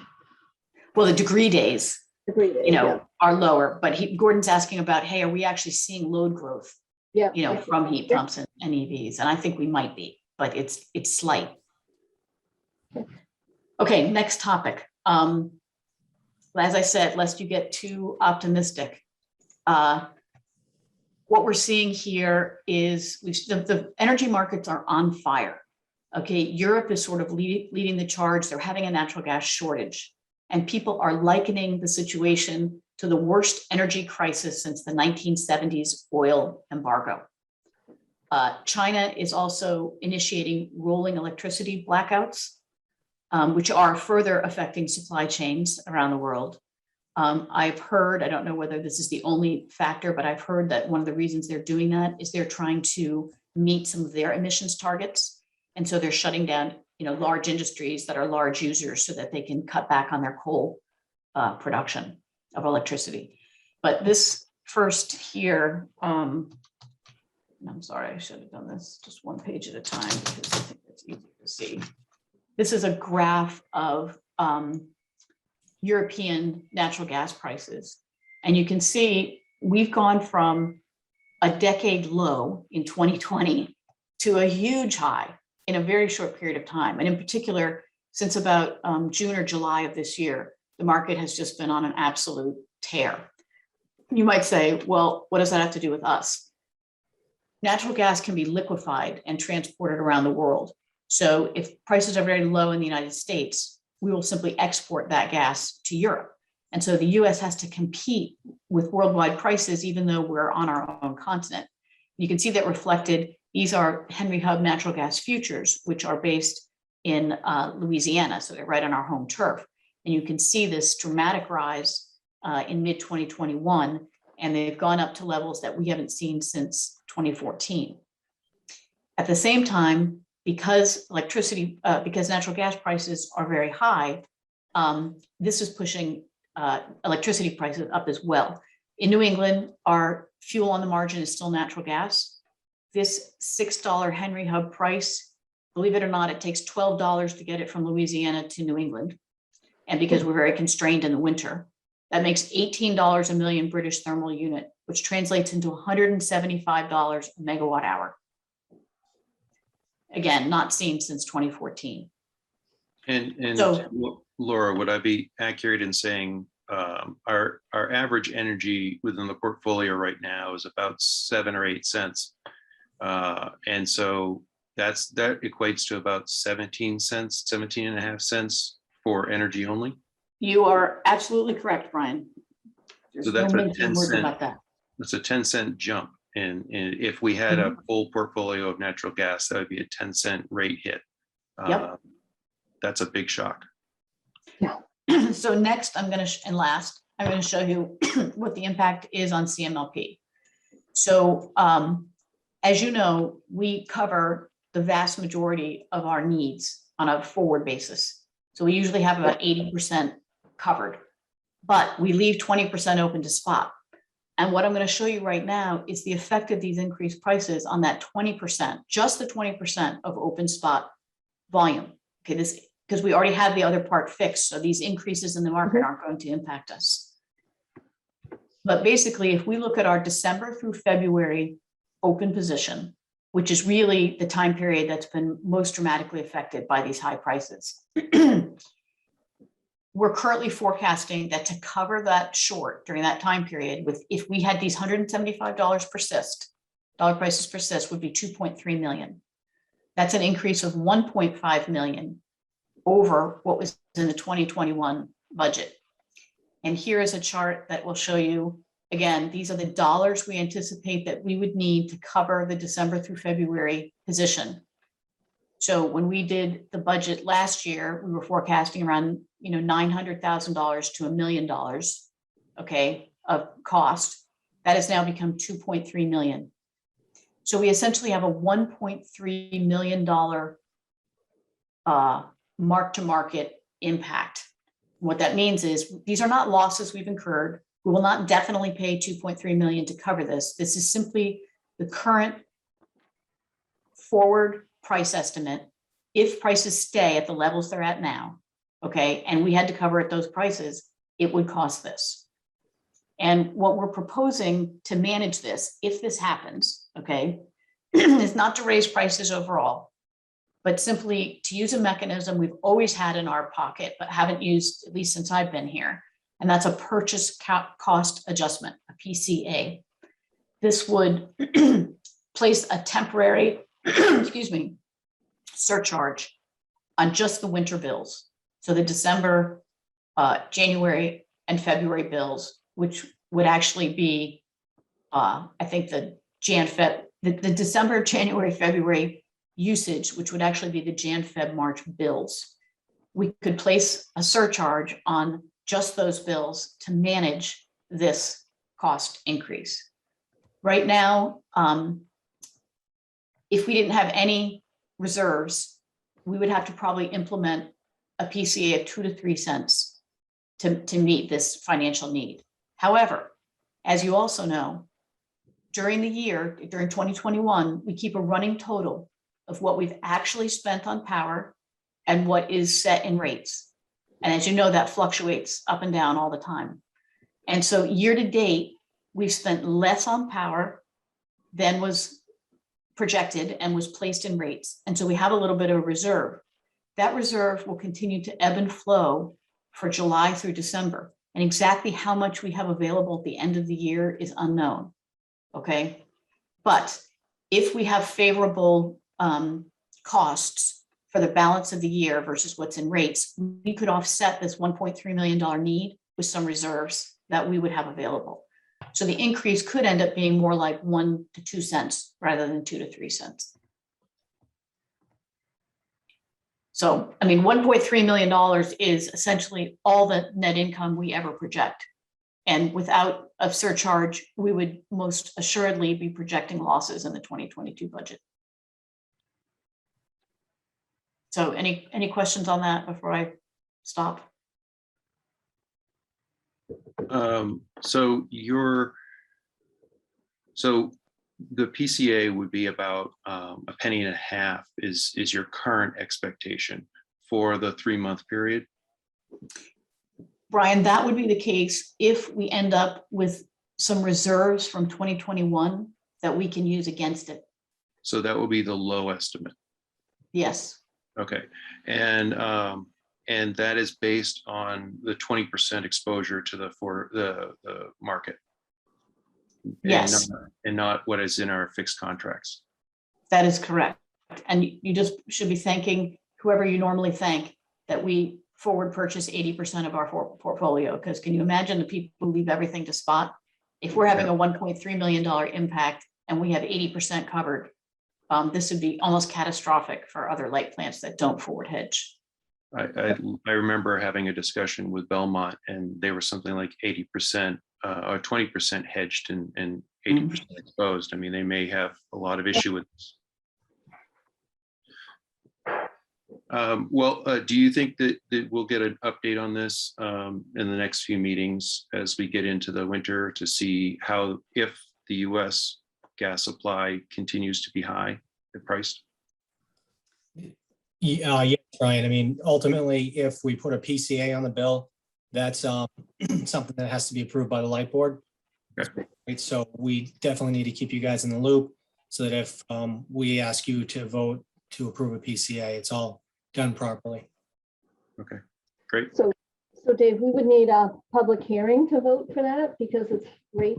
Well, the degree days, Degree days, you know, yeah. are lower, but Gordon's asking about, hey, are we actually seeing load growth, Yeah. you know, from heat Yeah. pumps and EVs? And I think we might be, but it's slight. Okay, next topic. As I said, lest you get too optimistic, what we're seeing here is the energy markets are on fire. Okay, Europe is sort of leading the charge. They're having a natural gas shortage, and people are likening the situation to the worst energy crisis since the 1970s oil embargo. China is also initiating rolling electricity blackouts, which are further affecting supply chains around the world. I've heard, I don't know whether this is the only factor, but I've heard that one of the reasons they're doing that is they're trying to meet some of their emissions targets. And so they're shutting down, you know, large industries that are large users so that they can cut back on their coal production of electricity. But this first here, I'm sorry, I should have done this just one page at a time because I think it's easier to see. This is a graph of European natural gas prices. And you can see we've gone from a decade low in 2020 to a huge high in a very short period of time. And in particular, since about June or July of this year, the market has just been on an absolute tear. You might say, well, what does that have to do with us? Natural gas can be liquefied and transported around the world. So if prices are very low in the United States, we will simply export that gas to Europe. And so the US has to compete with worldwide prices, even though we're on our own continent. You can see that reflected. These are Henry Hub natural gas futures, which are based in Louisiana. So they're right on our home turf. And you can see this dramatic rise in mid-2021, and they've gone up to levels that we haven't seen since 2014. At the same time, because because natural gas prices are very high, this is pushing electricity prices up as well. In New England, our fuel on the margin is still natural gas. This $6 Henry Hub price, believe it or not, it takes $12 to get it from Louisiana to New England. And because we're very constrained in the winter, that makes $18 a million British thermal unit, which translates into $175 a megawatt hour. Again, not seen since 2014. And So- Laura, would I be accurate in saying our average energy within the portfolio right now is about 7 or 8 cents? And so that equates to about 17 cents, 17 and a half cents for energy only. You are absolutely correct, Brian. There's So that's no a making 10 words cent. about that. That's a 10-cent jump. And if we had a full portfolio of natural gas, that would be a 10-cent rate hit. Yep. That's a big shock. So next, I'm going to, and last, I'm going to show you what the impact is on CMLP. So as you know, we cover the vast majority of our needs on a forward basis. So we usually have about 80% covered, but we leave 20% open to spot. And what I'm going to show you right now is the effect of these increased prices on that 20%, just the 20% of open spot volume. Okay, this, because we already have the other part fixed. So these increases in the market aren't going to impact us. But basically, if we look at our December through February open position, which is really the time period that's been most dramatically affected by these high prices, we're currently forecasting that to cover that short during that time period, with if we had these $175 persist, dollar prices persist, would be 2.3 million. That's an increase of 1.5 million over what was in the 2021 budget. And here is a chart that will show you, again, these are the dollars we anticipate that we would need to cover the December through February position. So when we did the budget last year, we were forecasting around, $900,000 to $1 million, okay, of cost. That has now become 2.3 million. So we essentially have a $1.3 million mark-to-market impact. What that means is these are not losses we've incurred. We will not definitely pay 2.3 million to cover this. This is simply the current forward price estimate. If prices stay at the levels they're at now, okay, and we had to cover at those prices, it would cost this. And what we're proposing to manage this, if this happens, okay, is not to raise prices overall, but simply to use a mechanism we've always had in our pocket, but haven't used, at least since I've been here. And that's a purchase cost adjustment, a PCA. This would place a temporary, excuse me, surcharge on just the winter bills. So the December, January, and February bills, which would actually be, I think the the December, January, February usage, which would actually be the Jan, Feb, March bills. We could place a surcharge on just those bills to manage this cost increase. Right now, if we didn't have any reserves, we would have to probably implement a PCA of 2 to 3 cents to meet this financial need. However, as you also know, during the year, during 2021, we keep a running total of what we've actually spent on power and what is set in rates. And as you know, that fluctuates up and down all the time. And so year to date, we've spent less on power than was projected and was placed in rates. And so we have a little bit of a reserve. That reserve will continue to ebb and flow for July through December. And exactly how much we have available at the end of the year is unknown. Okay. But if we have favorable costs for the balance of the year versus what's in rates, we could offset this $1.3 million need with some reserves that we would have available. So the increase could end up being more like 1 to 2 cents rather than 2 to 3 cents. So, I mean, $1.3 million is essentially all the net income we ever project. And without a surcharge, we would most assuredly be projecting losses in the 2022 budget. So any questions on that before I stop? So the PCA would be about a penny and a half is your current expectation for the 3-month period? Brian, that would be the case if we end up with some reserves from 2021 that we can use against it. So that will be the low estimate. Yes, Okay. And that is based on the 20% exposure to the market. yes, And not what is in our fixed contracts. that is correct. And you just should be thanking whoever you normally thank that we forward purchase 80% of our portfolio, because can you imagine the people who leave everything to spot? If we're having a $1.3 million impact and we have 80% covered, this would be almost catastrophic for other light plants that don't forward hedge. I remember having a discussion with Belmont, and they were something like 80% or 20% hedged and 80% exposed. I mean, they may have a lot of issue with this. Do you think that we'll get an update on this in the next few meetings as we get into the winter to see if the US gas supply continues to be high priced? Yes, Brian. I mean, ultimately, if we put a PCA on the bill, that's something that has to be approved by the light board. Okay. Right, so we definitely need to keep you guys in the loop so that if we ask you to vote to approve a PCA, it's all done properly. Okay, great. So Dave, we would need a public hearing to vote for that because it's rate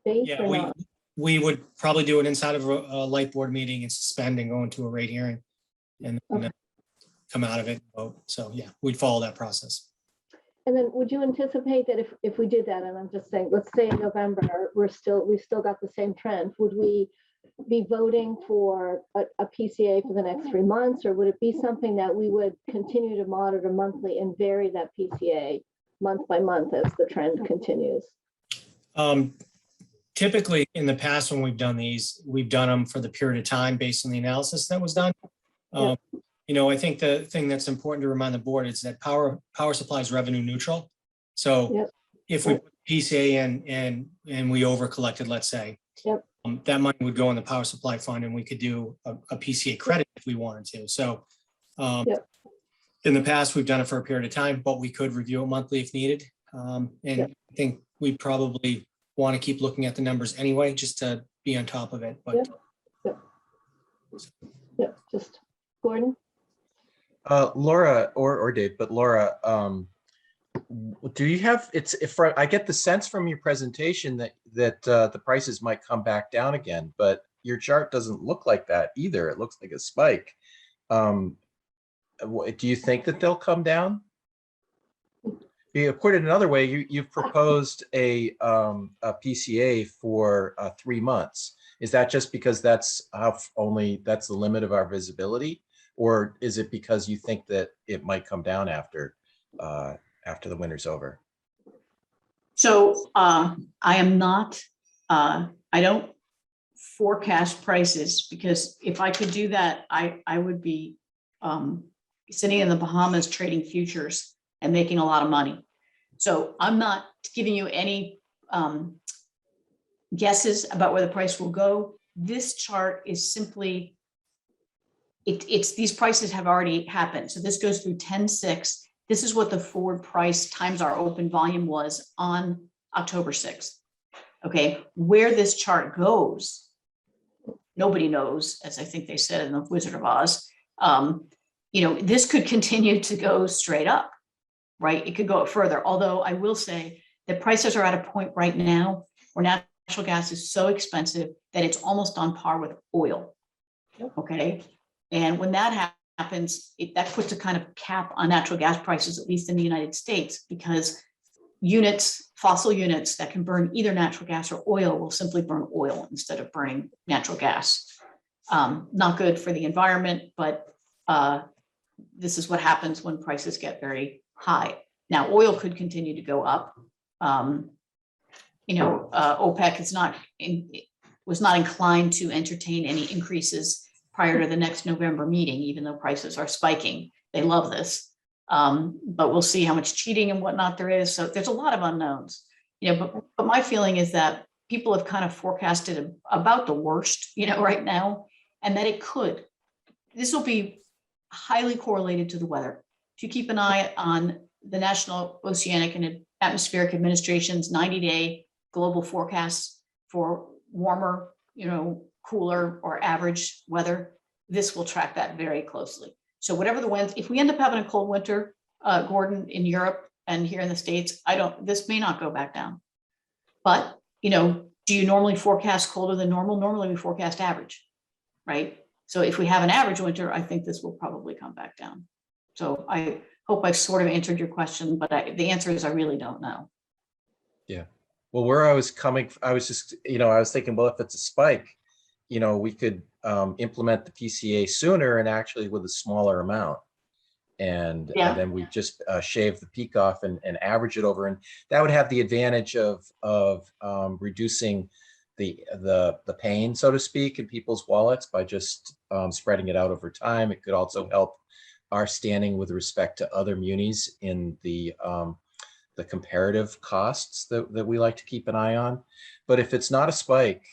based Yeah, or not? we would probably do it inside of a light board meeting and suspend and go into a rate hearing and then come out of it and vote. So yeah, we'd follow that process. And then would you anticipate that if we did that, and I'm just saying, let's say in November, we've still got the same trend, would we be voting for a PCA for the next 3 months, or would it be something that we would continue to monitor monthly and vary that PCA month by month as the trend continues? Typically in the past, when we've done these, we've done them for the period of time based on the analysis that was done. Yep. You know, I think the thing that's important to remind the board is that power supply is revenue neutral. So Yep. if we put PCA in and we over collected, let's say, Yep. that money would go in the power supply fund and we could do a PCA credit if we wanted to. So Yep. in the past, we've done it for a period of time, but we could review it monthly if needed. And Yep. I think we probably want to keep looking at the numbers anyway, just to be on top of it. But Yep. Just Gordon? Laura or Dave, but Laura, do you have, I get the sense from your presentation that the prices might come back down again, but your chart doesn't look like that either. It looks like a spike. Do you think that they'll come down? You put it another way, you've proposed a PCA for 3 months. Is that just because that's the limit of our visibility, or is it because you think that it might come down after the winter's over? so I am not, I don't forecast prices, because if I could do that, I would be sitting in the Bahamas trading futures and making a lot of money. So I'm not giving you any guesses about where the price will go. This chart is simply, it's these prices have already happened. So this goes through 10/6. This is what the forward price times our open volume was on October 6th. Okay, where this chart goes, nobody knows, as I think they said in the Wizard of Oz. You know, this could continue to go straight up, right? It could go up further. Although I will say that prices are at a point right now where natural gas is so expensive that it's almost on par with oil. Okay, and when that happens, that puts a kind of cap on natural gas prices, at least in the United States, because fossil units that can burn either natural gas or oil will simply burn oil instead of burning natural gas. Not good for the environment, but this is what happens when prices get very high. Now, oil could continue to go up. You know, OPEC was not inclined to entertain any increases prior to the next November meeting, even though prices are spiking. They love this. But we'll see how much cheating and whatnot there is. So there's a lot of unknowns, but my feeling is that people have kind of forecasted about the worst, right now, and that this will be highly correlated to the weather. If you keep an eye on the National Oceanic and Atmospheric Administration's 90-day global forecasts for warmer, cooler or average weather, this will track that very closely. So whatever the winds, if we end up having a cold winter, Gordon, in Europe and here in the States, this may not go back down. But, do you normally forecast colder than normal? Normally we forecast average, right? So if we have an average winter, I think this will probably come back down. So I hope I've sort of answered your question, but the answer is I really don't know. Yeah. Well, where I was coming, I was just, I was thinking, well, if it's a spike, we could implement the PCA sooner and actually with a smaller amount. And then we just shave the peak off and average it over. And that would have the advantage of reducing the pain, so to speak, in people's wallets by just spreading it out over time. It could also help our standing with respect to other munis in the comparative costs that we like to keep an eye on. But if it's not a spike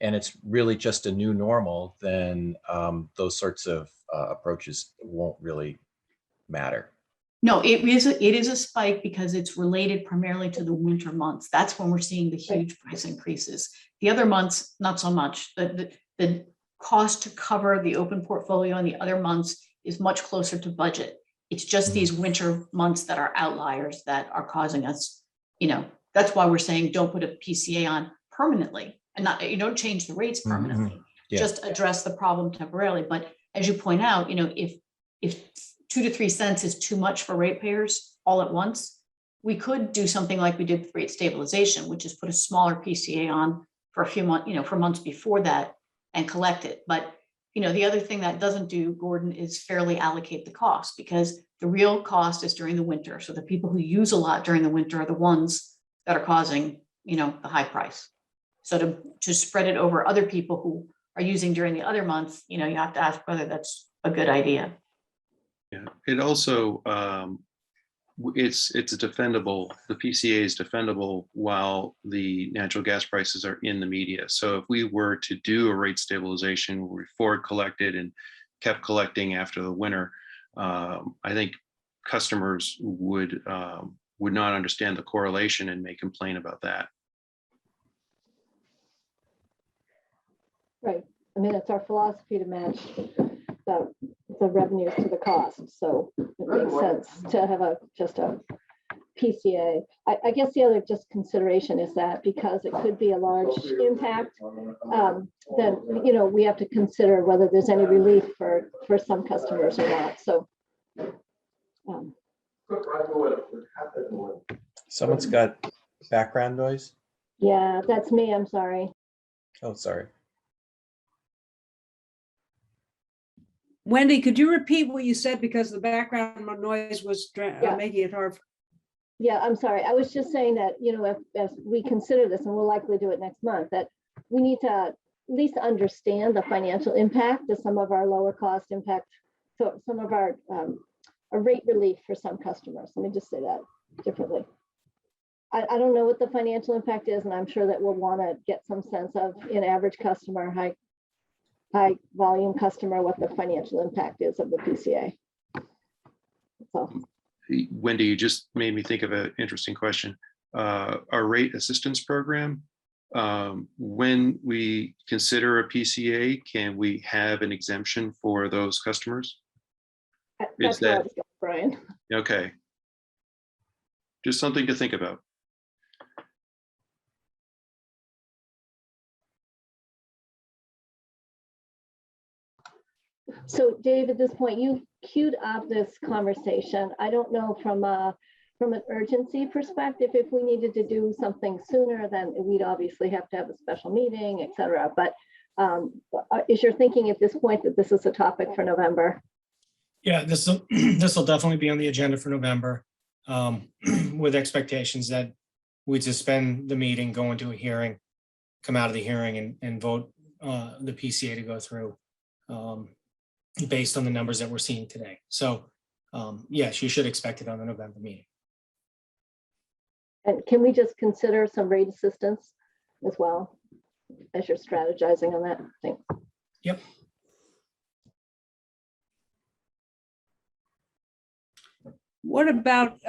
and it's really just a new normal, then those sorts of approaches won't really matter. No, it is a spike because it's related primarily to the winter months. That's when we're seeing the huge price increases. The other months, not so much. The cost to cover the open portfolio in the other months is much closer to budget. It's just these winter months that are outliers that are causing us, that's why we're saying don't put a PCA on permanently and don't change the rates permanently. Yeah. Just address the problem temporarily. But as you point out, if 2 to 3 cents is too much for ratepayers all at once, we could do something like we did with rate stabilization, which is put a smaller PCA on for a few months, for months before that and collect it. But, the other thing that doesn't do, Gordon, is fairly allocate the cost, because the real cost is during the winter. So the people who use a lot during the winter are the ones that are causing, the high price. So to spread it over other people who are using during the other months, you have to ask whether that's a good idea. Yeah, it also, it's defendable. The PCA is defendable while the natural gas prices are in the media. So if we were to do a rate stabilization where we forward collected and kept collecting after the winter, I think customers would not understand the correlation and may complain about that. Right. I mean, it's our philosophy to match the revenues to the cost. So it makes sense to have just a PCA. I guess the other just consideration is that because it could be a large impact, then, we have to consider whether there's any relief for some customers or not. So. Someone's got background noise. Yeah, that's me. I'm sorry. Oh, sorry. Wendy, could you repeat what you said, because the background noise was making it hard? Yeah, I'm sorry. I was just saying that, if we consider this, and we'll likely do it next month, that we need to at least understand the financial impact of some of our lower cost impact, so some of our rate relief for some customers. Let me just say that differently. I don't know what the financial impact is, and I'm sure that we'll want to get some sense of an average customer, high volume customer, what the financial impact is of the PCA. So. Wendy, you just made me think of an interesting question. Our rate assistance program, when we consider a PCA, can we have an exemption for those customers? That's where I was going, Brian. Okay. Just something to think about. So Dave, at this point, you queued up this conversation. I don't know from an urgency perspective, if we needed to do something sooner, then we'd obviously have to have a special meeting, et cetera. But is your thinking at this point that this is a topic for November? Yeah, this will definitely be on the agenda for November, with expectations that we'd suspend the meeting, go into a hearing, come out of the hearing and vote the PCA to go through. based on the numbers that we're seeing today. So yes, you should expect it on the November meeting. And can we just consider some rate assistance as well as you're strategizing on that? Thanks. Yep. What about,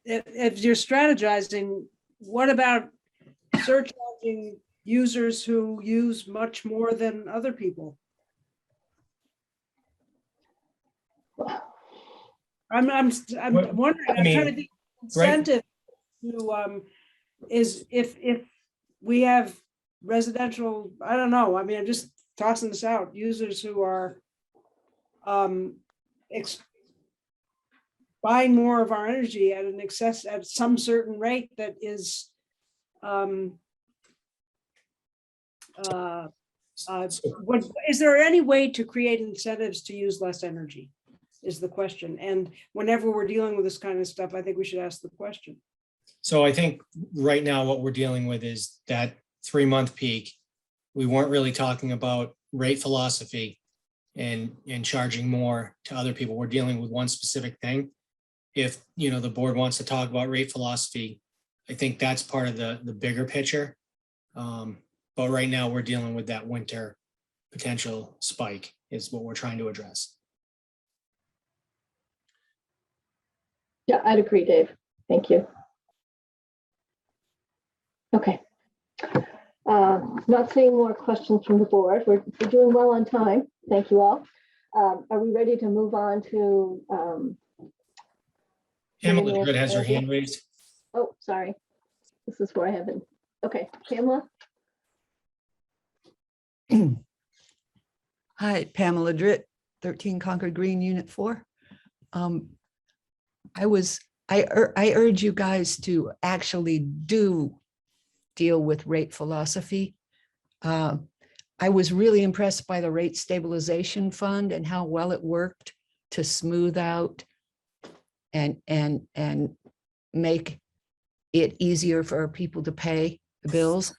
if you're strategizing, what about surcharging users who use much more than other people? I'm wondering, I'm trying to think incentive to, is if we have residential, I don't know, I mean, I'm just tossing this out, users who are buying more of our energy at an excess, at some certain rate that is what, is there any way to create incentives to use less energy is the question. And whenever we're dealing with this kind of stuff, I think we should ask the question. So I think right now what we're dealing with is that 3-month peak. We weren't really talking about rate philosophy and charging more to other people. We're dealing with one specific thing. If, you know, the board wants to talk about rate philosophy, I think that's part of the bigger picture. But right now we're dealing with that winter potential spike is what we're trying to address. Yeah, I'd agree, Dave. Thank you. Okay. Not seeing more questions from the board. We're doing well on time. Thank you all. Are we ready to move on to? Pamela Good has her hand raised. Oh, sorry. This is where I haven't. Okay, Pamela. Hi, Pamela Dritt, 13 Concord Green, Unit 4. I urge you guys to actually deal with rate philosophy. I was really impressed by the rate stabilization fund and how well it worked to smooth out and make it easier for people to pay the bills.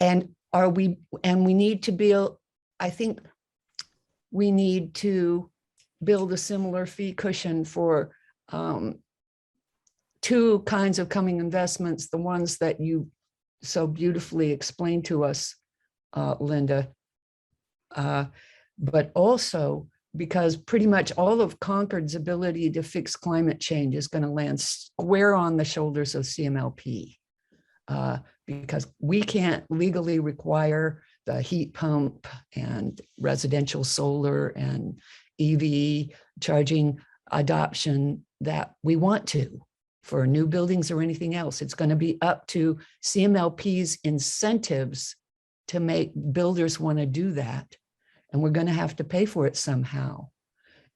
And we need to build, I think we need to build a similar fee cushion for two kinds of coming investments, the ones that you so beautifully explained to us, Linda, but also because pretty much all of Concord's ability to fix climate change is going to land square on the shoulders of CMLP. Because we can't legally require the heat pump and residential solar and EV charging adoption that we want to for new buildings or anything else. It's going to be up to CMLP's incentives to make builders want to do that. And we're going to have to pay for it somehow.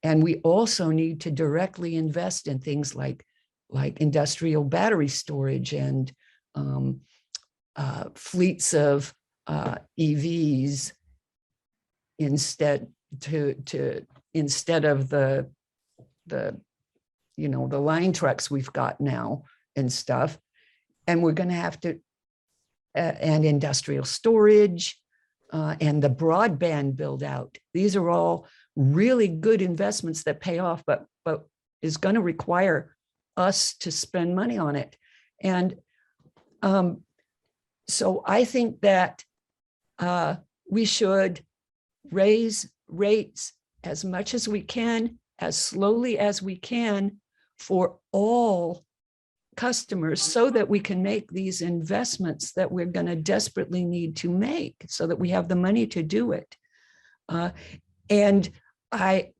And we also need to directly invest in things like industrial battery storage and fleets of EVs instead of the line trucks we've got now and stuff. And we're going to have to and industrial storage and the broadband build out. These are all really good investments that pay off, but is going to require us to spend money on it. And so I think that we should raise rates as much as we can, as slowly as we can for all customers so that we can make these investments that we're going to desperately need to make so that we have the money to do it. And I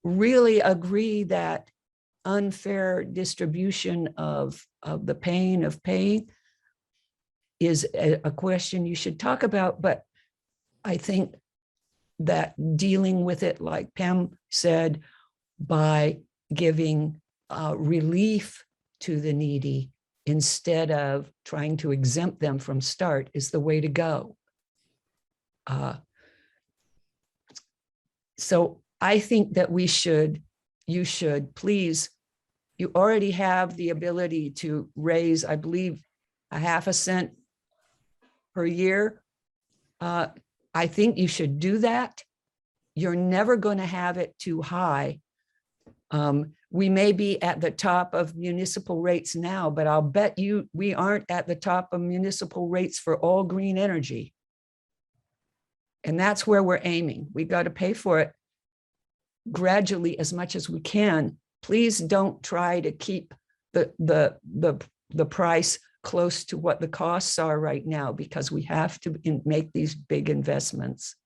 really agree that unfair distribution of the pain of paying is a question you should talk about, but I think that dealing with it, like Pam said, by giving relief to the needy instead of trying to exempt them from start is the way to go. So I think that you should please, you already have the ability to raise, I believe, 0.5 cent per year. I think you should do that. You're never going to have it too high. We may be at the top of municipal rates now, but I'll bet you we aren't at the top of municipal rates for all green energy. And that's where we're aiming. We got to pay for it gradually as much as we can. Please don't try to keep the price close to what the costs are right now, because we have to make these big investments.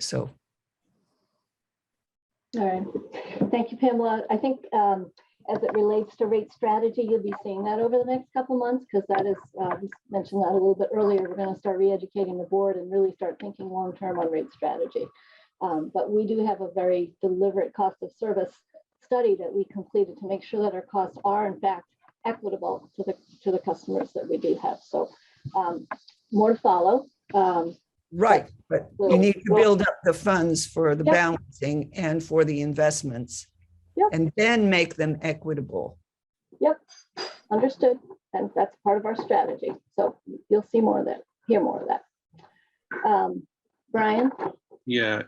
So. All right. Thank you, Pamela. I think as it relates to rate strategy, you'll be seeing that over the next couple of months, because that is, we mentioned that a little bit earlier, we're going to start re-educating the board and really start thinking long-term on rate strategy. But we do have a very deliberate cost of service study that we completed to make sure that our costs are in fact equitable to the customers that we do have. So more to follow. Right, but you need to build up the funds for the balancing and for the investments, and then make them equitable. Yep, understood. And that's part of our strategy. So you'll see more of that, hear more of that. Brian? Yeah,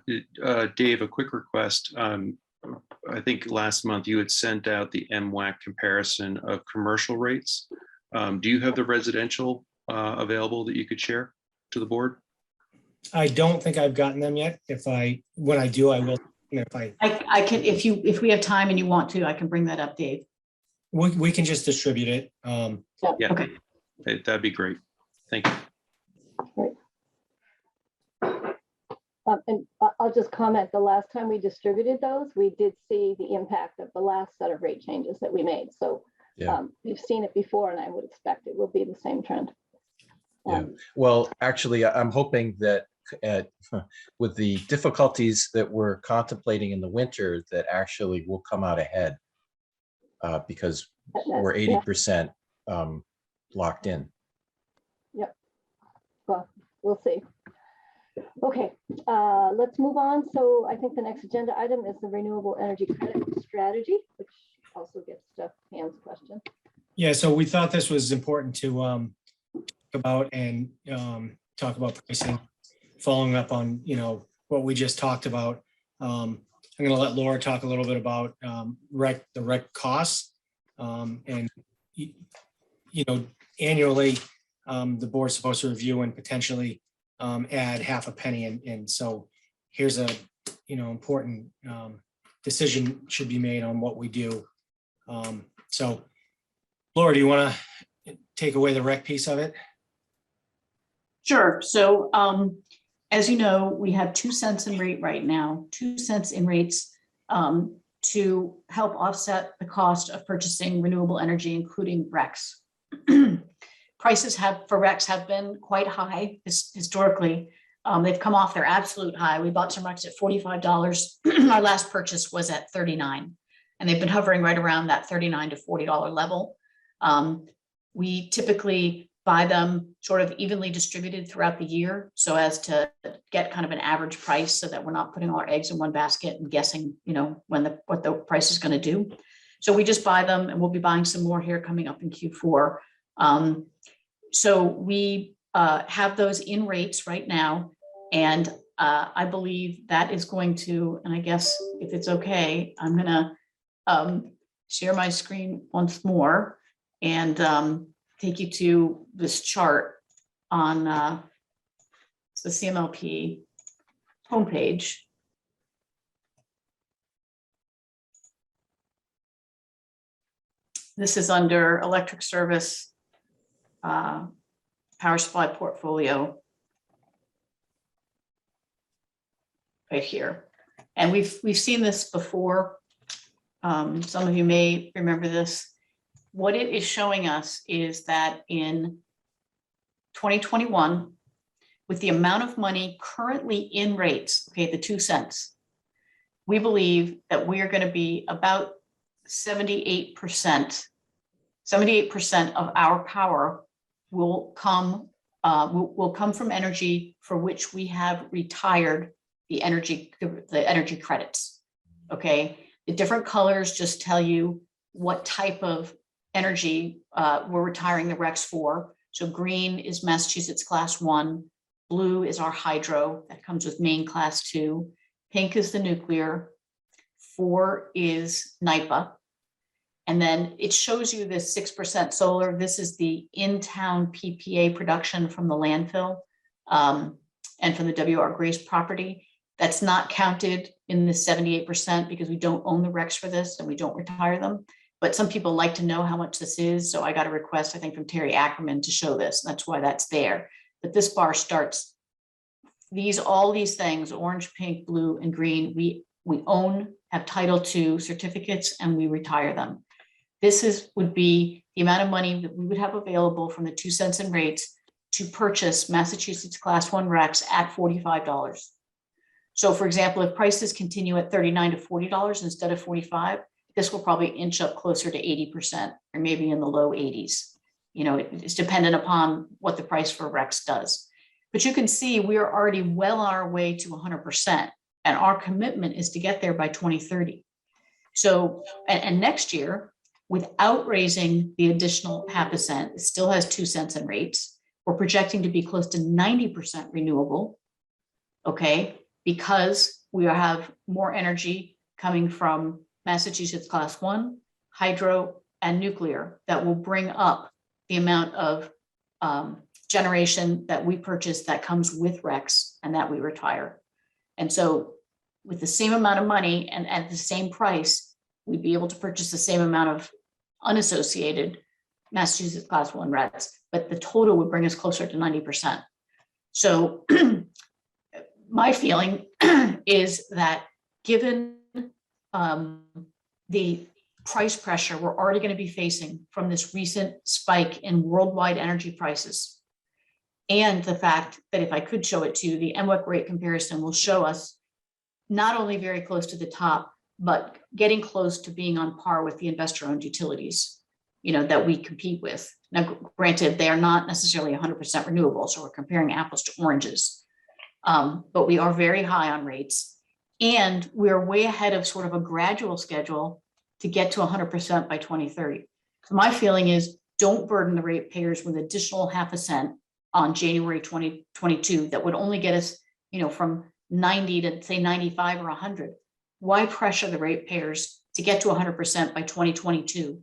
Dave, a quick request. I think last month you had sent out the MWAC comparison of commercial rates. Do you have the residential available that you could share to the board? I don't think I've gotten them yet. When I do, I will. I can, if we have time and you want to, I can bring that up, Dave. We can just distribute it. Yeah, okay. That'd be great. Thank you. Right. And I'll just comment, the last time we distributed those, we did see the impact of the last set of rate changes that we made. So we've seen it before, and I would expect it will be the same trend. Well, actually, I'm hoping that with the difficulties that we're contemplating in the winter, that actually will come out ahead because we're 80% locked in. Yep. Well, we'll see. Okay, let's move on. So I think the next agenda item is the renewable energy credit strategy, which also gets to Pam's question. Yeah, so we thought this was important to talk about and talk about pricing, following up on what we just talked about. I'm going to let Laura talk a little bit about the rec costs, and annually the board's supposed to review and potentially add half a penny in. So here's a important decision should be made on what we do. So Laura, do you want to take away the rec piece of it? Sure. So as you know, we have 2 cents in rate right now, 2 cents in rates to help offset the cost of purchasing renewable energy, including RECs. Prices for RECs have been quite high historically. They've come off their absolute high. We bought some RECs at $45. Our last purchase was at $39, and they've been hovering right around that $39 to $40 level. We typically buy them sort of evenly distributed throughout the year, so as to get kind of an average price, so that we're not putting all our eggs in one basket and guessing, what the price is going to do. So we just buy them, and we'll be buying some more here coming up in Q4. So we have those in rates right now, and I believe that is going to, and I guess if it's okay, I'm going to share my screen once more and take you to this chart on the CMLP homepage. This is under electric service, power supply portfolio right here. And we've seen this before. Some of you may remember this. What it is showing us is that in 2021, with the amount of money currently in rates, okay, the 2 cents, we believe that we are going to be about 78% of our power will come from energy for which we have retired the energy credits. Okay, the different colors just tell you what type of energy we're retiring the RECs for. So green is Massachusetts Class 1, blue is our hydro that comes with Maine Class 2, pink is the nuclear, 4 is NIPA. And then it shows you this 6% solar. This is the in-town PPA production from the landfill and from the W.R. Grace property. That's not counted in the 78% because we don't own the RECs for this and we don't retire them. But some people like to know how much this is. So I got a request, I think, from Terry Ackerman to show this. That's why that's there. But this bar starts all these things, orange, pink, blue, and green, we own, have title to certificates, and we retire them. This would be the amount of money that we would have available from the 2 cents in rates to purchase Massachusetts Class 1 RECs at $45. So for example, if prices continue at $39 to $40 instead of $45, this will probably inch up closer to 80% or maybe in the low 80s. You know, it's dependent upon what the price for RECs does. But you can see we are already well on our way to 100%, and our commitment is to get there by 2030. So, and next year, without raising the additional 0.5 cent, it still has 2 cents in rates. We're projecting to be close to 90% renewable, okay, because we have more energy coming from Massachusetts Class 1, hydro, and nuclear that will bring up the amount of generation that we purchase that comes with RECs and that we retire. And so with the same amount of money and at the same price, we'd be able to purchase the same amount of unassociated Massachusetts Class 1 RECs, but the total would bring us closer to 90%. So my feeling is that given the price pressure we're already going to be facing from this recent spike in worldwide energy prices, and the fact that if I could show it to you, the MWEC rate comparison will show us not only very close to the top, but getting close to being on par with the investor-owned utilities, you know, that we compete with. Now, granted, they are not necessarily 100% renewable, so we're comparing apples to oranges, but we are very high on rates, and we're way ahead of sort of a gradual schedule to get to 100% by 2030. So my feeling is don't burden the ratepayers with additional 0.5 cent on January 2022 that would only get us, you know, from 90 to say 95 or 100. Why pressure the ratepayers to get to 100% by 2022?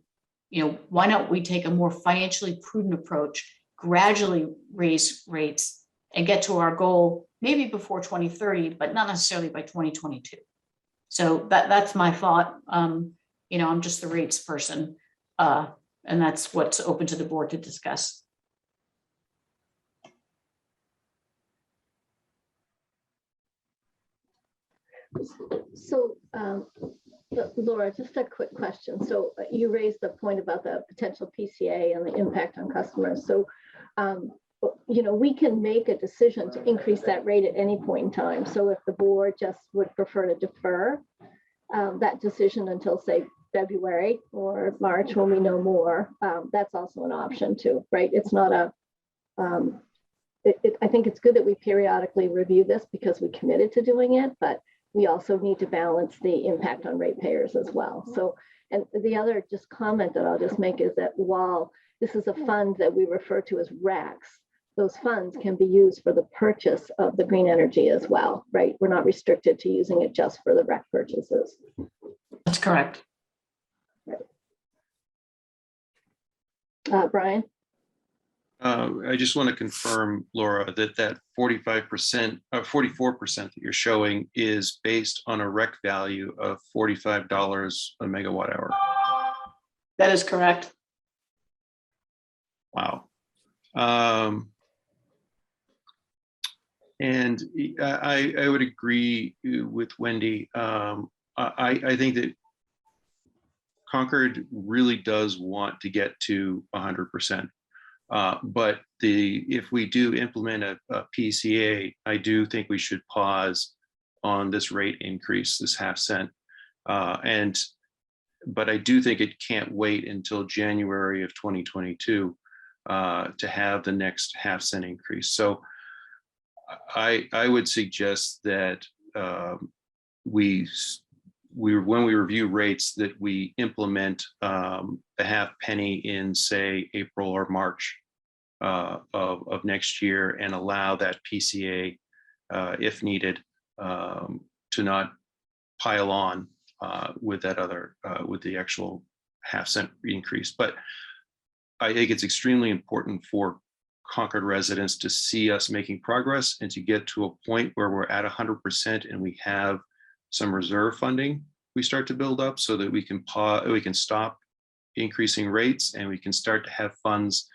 You know, why not we take a more financially prudent approach, gradually raise rates and get to our goal maybe before 2030, but not necessarily by 2022. So that's my thought. You know, I'm just the rates person, and that's what's open to the board to discuss. So, Laura, just a quick question. So you raised the point about the potential PCA and the impact on customers. So, you know, we can make a decision to increase that rate at any point in time. So if the board just would prefer to defer that decision until, say, February or March when we know more, that's also an option too, right? It's not a, I think it's good that we periodically review this because we committed to doing it, but we also need to balance the impact on ratepayers as well. So, and the other just comment that I'll just make is that while this is a fund that we refer to as RECs, those funds can be used for the purchase of the green energy as well, right? We're not restricted to using it just for the REC purchases. That's correct. Brian? I just want to confirm, Laura, that 45%, 44% that you're showing is based on a REC value of $45 a megawatt hour. That is correct. Wow. And I would agree with Wendy. I think that Concord really does want to get to 100%. But if we do implement a PCA, I do think we should pause on this rate increase, this 0.5 cent. But I do think it can't wait until January of 2022 to have the next 0.5 cent increase. So I would suggest that when we review rates, that we implement a 0.5 penny in, say, April or March, of next year and allow that PCA, if needed, to not pile on with that other, with the actual half-cent increase. But I think it's extremely important for Concord residents to see us making progress and to get to a point where we're at 100% and we have some reserve funding we start to build up so that we can stop increasing rates and we can start to have funds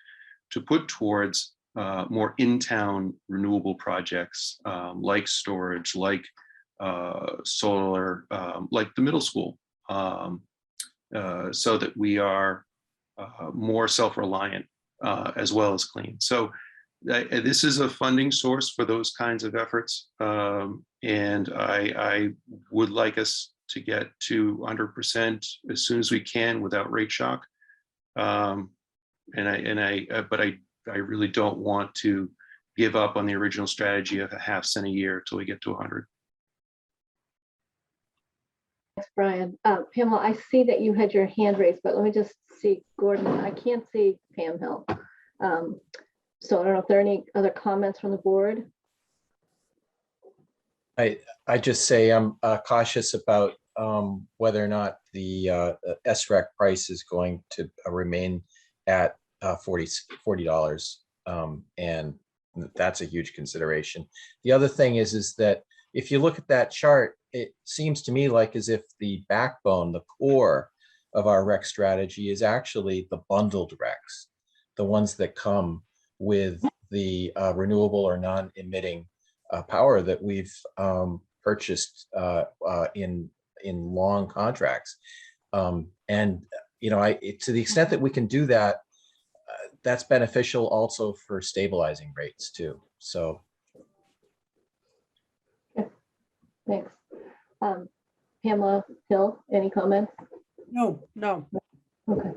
to put towards more in-town renewable projects like storage, like solar, like the middle school, so that we are more self-reliant as well as clean. So this is a funding source for those kinds of efforts. And I would like us to get to 100% as soon as we can without rate shock. But I really don't want to give up on the original strategy of a half cent a year till we get to 100. Thanks, Brian. Pamela, I see that you had your hand raised, but let me just see, Gordon, I can't see Pam Hill. So I don't know if there are any other comments from the board. I just say I'm cautious about whether or not the SREC price is going to remain at $40. And that's a huge consideration. The other thing is that if you look at that chart, it seems to me like as if the backbone, the core of our rec strategy is actually the bundled recs, the ones that come with the renewable or non-emitting power that we've purchased in long contracts. And you know, to the extent that we can do that, that's beneficial also for stabilizing rates too. So. Thanks. Pamela Hill, any comments? No. Okay.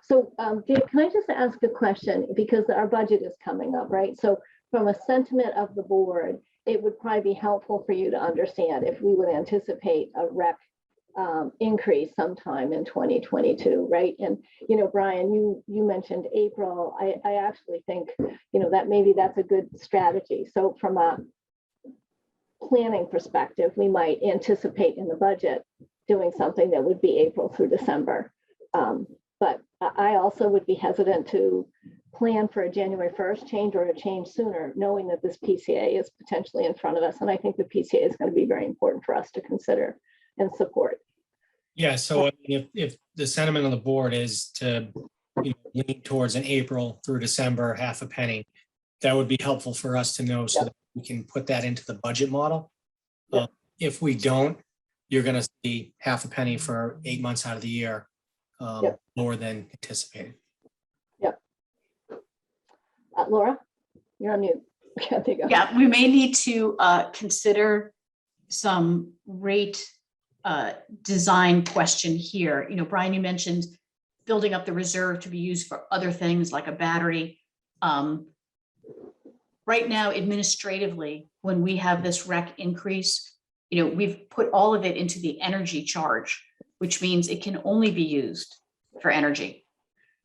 So Dave, can I just ask a question? Because our budget is coming up, right? So from a sentiment of the board, it would probably be helpful for you to understand if we would anticipate a rec increase sometime in 2022, right? And, you know, Brian, you mentioned April. I actually think, you know, that maybe that's a good strategy. So from a planning perspective, we might anticipate in the budget doing something that would be April through December. But I also would be hesitant to plan for a January 1st change or a change sooner, knowing that this PCA is potentially in front of us. And I think the PCA is going to be very important for us to consider and support. Yeah, so I mean, if the sentiment on the board is to lean towards an April through December half a penny, that would be helpful for us to know so that we can put that into the budget model. If we don't, you're going to see half a penny for 8 months out of the year, lower than anticipated. Laura, you're on mute. There you go. Yeah, we may need to consider some rate design question here. You know, Brian, you mentioned building up the reserve to be used for other things like a battery. Right now, administratively, when we have this rec increase, you know, we've put all of it into the energy charge, which means it can only be used for energy.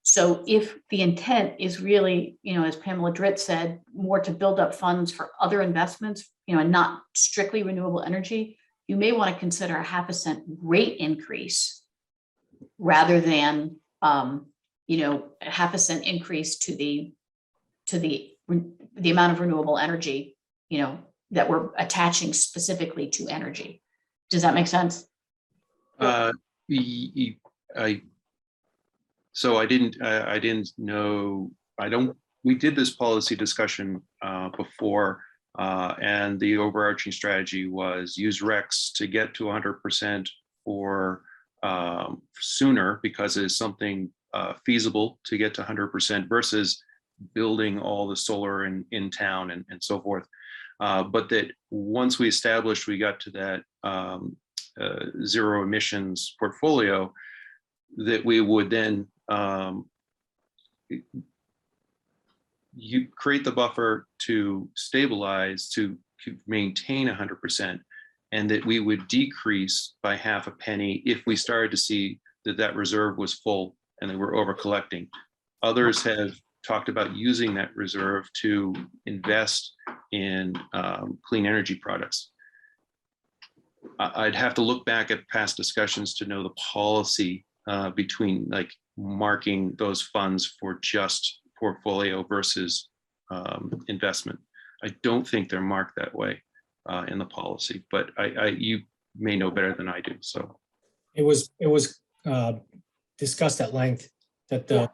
So if the intent is really, you know, as Pamela Dritt said, more to build up funds for other investments, you know, and not strictly renewable energy, you may want to consider a half a cent rate increase rather than, you know, a half a cent increase to the amount of renewable energy, you know, that we're attaching specifically to energy. Does that make sense? So I didn't know, we did this policy discussion before, and the overarching strategy was use RECs to get to 100% or sooner because it is something feasible to get to 100% versus building all the solar in town and so forth. But that once we established, we got to that zero emissions portfolio, that we would then you create the buffer to stabilize, to maintain 100%, and that we would decrease by half a penny if we started to see that that reserve was full and they were over collecting. Others have talked about using that reserve to invest in clean energy products. I'd have to look back at past discussions to know the policy between like marking those funds for just portfolio versus investment. I don't think they're marked that way in the policy, but you may know better than I do. So It was discussed at length that the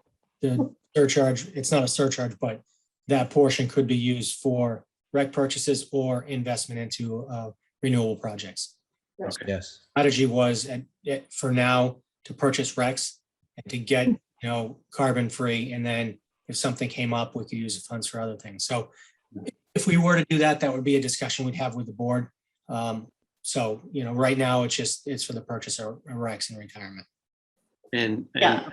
surcharge, it's not a surcharge, but that portion could be used for rec purchases or investment into renewable projects. okay. Yes. Strategy was for now to purchase recs and to get, carbon free. And then if something came up, we could use the funds for other things. So if we were to do that, that would be a discussion we'd have with the board. So, right now it's for the purchase of recs and retirement. And Yeah.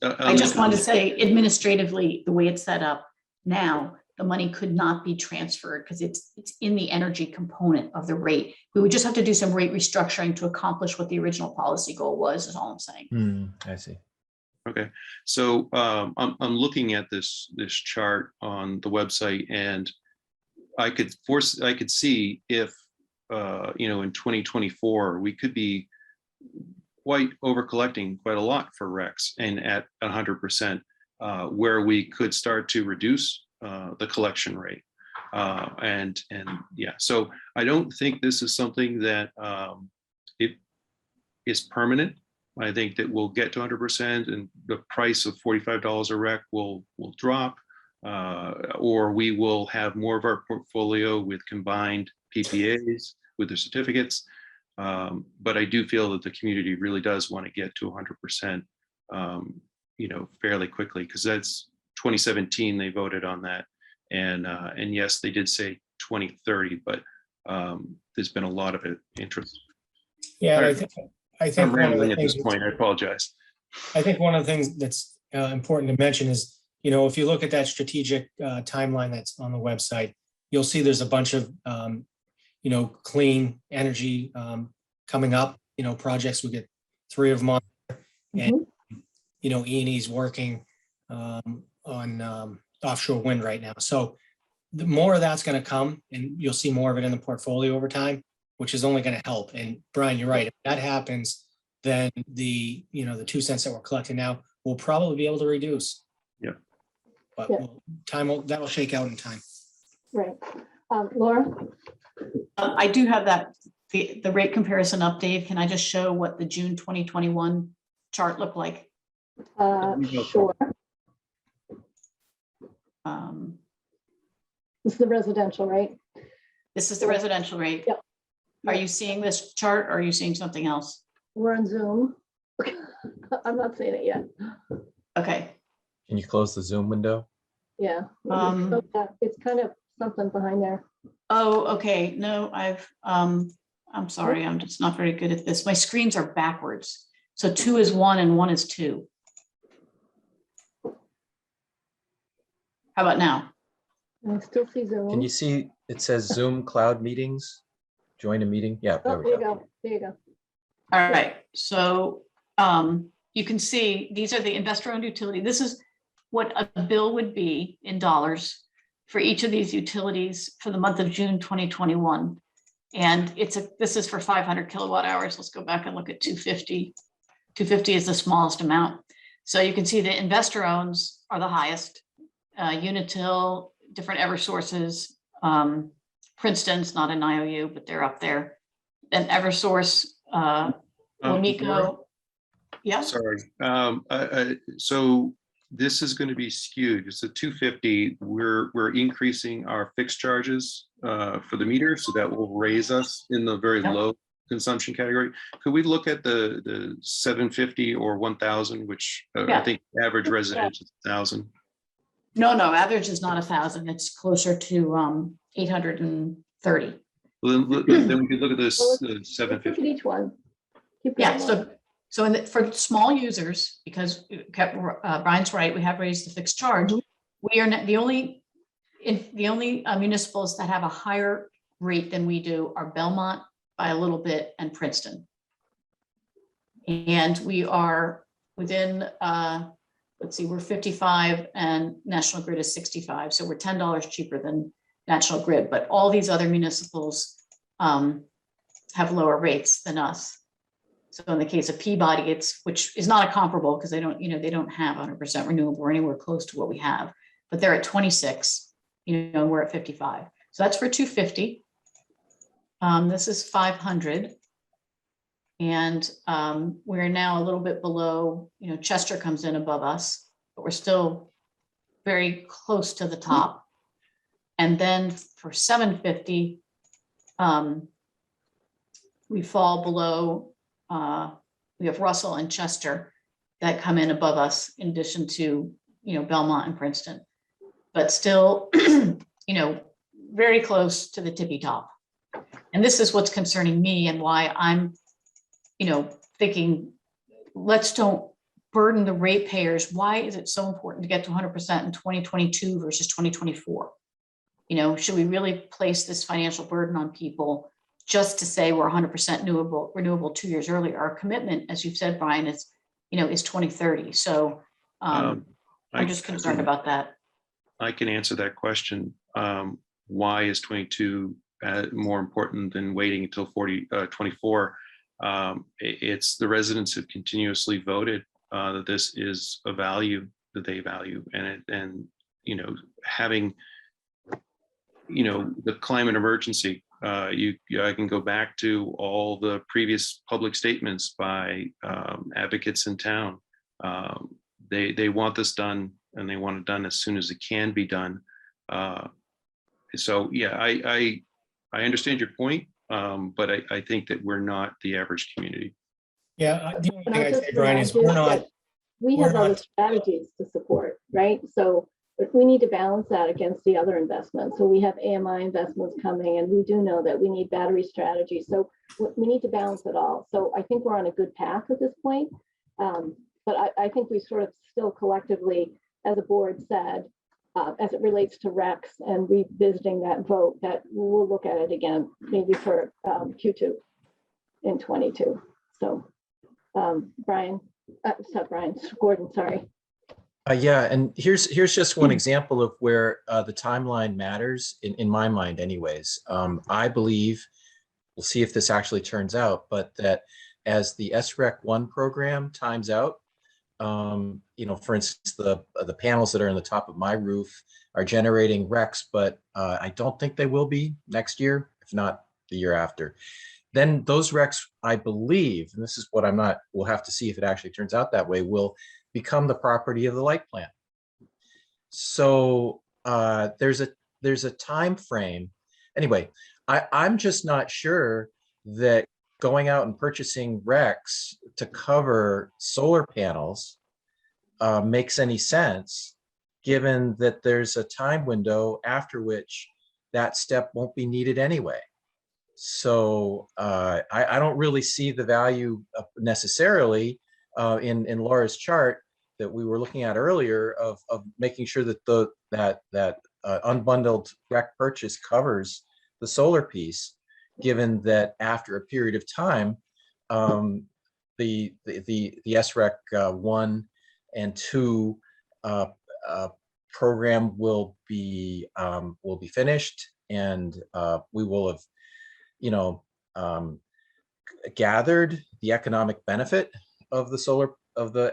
I just wanted to say administratively, the way it's set up now, the money could not be transferred because it's in the energy component of the rate. We would just have to do some rate restructuring to accomplish what the original policy goal was, is all I'm saying. I see. Okay, so I'm looking at this chart on the website, and I could see if in 2024 we could be quite over collecting quite a lot for recs, and at 100%, where we could start to reduce the collection rate, and yeah. So I don't think this is something that it is permanent. I think that we'll get to 100%, and the price of $45 a rec will drop, or we will have more of our portfolio with combined PPAs with the certificates. But I do feel that the community really does want to get to 100%, fairly quickly, because that's 2017 they voted on that, and yes, they did say 2030, but there's been a lot of interest. Yeah, I think I'm rambling at this point. I apologize. I think one of the things that's important to mention is, if you look at that strategic timeline that's on the website, you'll see there's a bunch of, clean energy coming up, projects. We get 3 of them on, and, E&E's working on offshore wind right now. So the more of that's going to come, and you'll see more of it in the portfolio over time, which is only going to help. And Brian, you're right. If that happens, then the 2 cents that we're collecting now will probably be able to reduce. Yeah. But that'll shake out in time. Right. Laura? I do have the rate comparison up, Dave. Can I just show what the June 2021 chart looked like? Sure. This is the residential, right? This is the residential rate. Yep. Are you seeing this chart, or are you seeing something else? We're on Zoom. I'm not seeing it yet. Okay. Can you close the Zoom window? Yeah. It's kind of something behind there. Oh, okay. No, I'm sorry. I'm just not very good at this. My screens are backwards. So 2 is 1 and 1 is 2. How about now? I still see Zoom. Can you see, it says Zoom cloud meetings? Join a meeting? Yeah, there Oh, we there you go. go. There you go. All right. So you can see these are the investor-owned utility. This is what a bill would be in dollars for each of these utilities for the month of June 2021. And this is for 500 kilowatt hours. Let's go back and look at 250. 250 is the smallest amount. So you can see the investor owns are the highest. Unitil, different Eversources, Princeton's not an IOU, but they're up there. Then Eversource, Wamico. Yeah. Sorry. So this is going to be skewed. It's a 250. We're increasing our fixed charges for the meter, so that will raise us in the very low consumption category. Could we look at the 750 or 1,000, which I think average residential is 1,000? No, average is not 1,000. It's closer to 830. Well, then we could look at this Look at 750. each one. Keep Yeah. going on. So for small users, because Brian's right, we have raised the fixed charge. We are the only municipals that have a higher rate than we do are Belmont by a little bit and Princeton. And we are within let's see, we're 55 and National Grid is 65. So we're $10 cheaper than National Grid, but all these other municipals have lower rates than us. So in the case of Peabody, which is not a comparable because they don't have 100% renewable or anywhere close to what we have, but they're at 26, and we're at 55. So that's for 250. This is 500. And we're now a little bit below, Chester comes in above us, but we're still very close to the top. And then for 750, we fall below, we have Russell and Chester that come in above us in addition to, Belmont and Princeton, but still, very close to the tippy top. And this is what's concerning me and why I'm, thinking, let's don't burden the ratepayers. Why is it so important to get to 100% in 2022 versus 2024? Should we really place this financial burden on people just to say we're 100% renewable 2 years earlier? Our commitment, as you've said, Brian, is 2030. So I'm just concerned about that. I can answer that question. Why is 22 more important than waiting until 24? It's the residents have continuously voted that this is a value that they value, and having the climate emergency. I can go back to all the previous public statements by advocates in town. They want this done, and they want it done as soon as it can be done. So yeah, I understand your point, but I think that we're not the average community. Yeah, the only And thing I'll I'd just say, Brian, is remind we're you not, that we we're have other not- strategies to support, right? So if we need to balance that against the other investments. So we have AMI investments coming, and we do know that we need battery strategy. So we need to balance it all. So I think we're on a good path at this point. But I think we sort of still collectively, as a board said, as it relates to RECs and revisiting that vote, that we'll look at it again, maybe for Q2 in 22. So Gordon, sorry. Yeah, and here's just one example of where the timeline matters in my mind anyways. I believe, we'll see if this actually turns out, but that as the SREC 1 program times out, for instance, the panels that are on the top of my roof are generating RECs, but I don't think they will be next year, if not the year after. Then those RECs, I believe, and this is what we'll have to see if it actually turns out that way, will become the property of the light plant. So there's a time frame. Anyway, I'm just not sure that going out and purchasing RECs to cover solar panels makes any sense, given that there's a time window after which that step won't be needed anyway. So I don't really see the value necessarily in Laura's chart that we were looking at earlier of making sure that that unbundled REC purchase covers the solar piece, given that after a period of time, the SREC 1 and 2 program will be finished, and we will have gathered the economic benefit of the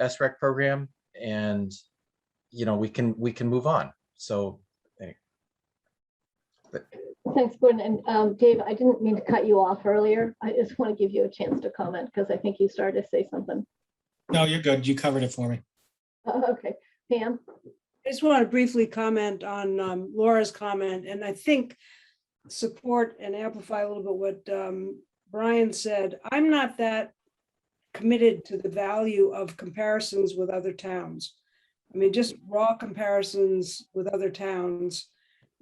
SREC program, and we can move on. So Thanks, Gordon. And Dave, I didn't mean to cut you off earlier. I just want to give you a chance to comment because I think you started to say something. no, you're good. You covered it for me. Okay, Pam. I just want to briefly comment on Laura's comment, and I think support and amplify a little bit what Brian said. I'm not that committed to the value of comparisons with other towns. I mean, just raw comparisons with other towns,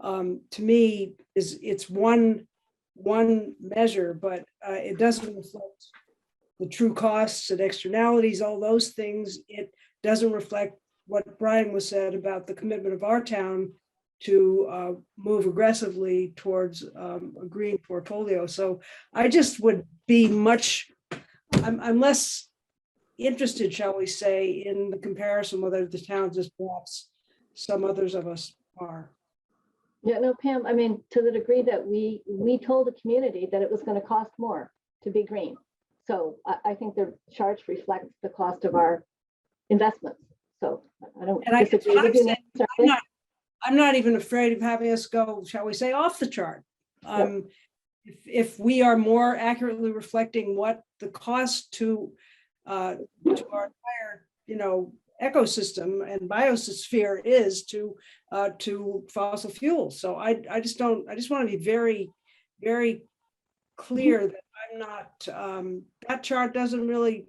to me, it's one measure, but it doesn't reflect the true costs and externalities, all those things. It doesn't reflect what Brian was said about the commitment of our town to move aggressively towards a green portfolio. So I just would be I'm less interested, shall we say, in the comparison whether the towns as perhaps some others of us are. Yeah, no, Pam, I mean, to the degree that we told the community that it was going to cost more to be green. So I think the charge reflects the cost of our investments. So I don't And I guess disagree what with I'm you saying, necessarily. I'm not even afraid of having us go, shall we say, off the chart. If we are more accurately reflecting what the cost to our entire, ecosystem and biosphere is to fossil fuels. So I just want to be very, very clear that I'm not, that chart doesn't really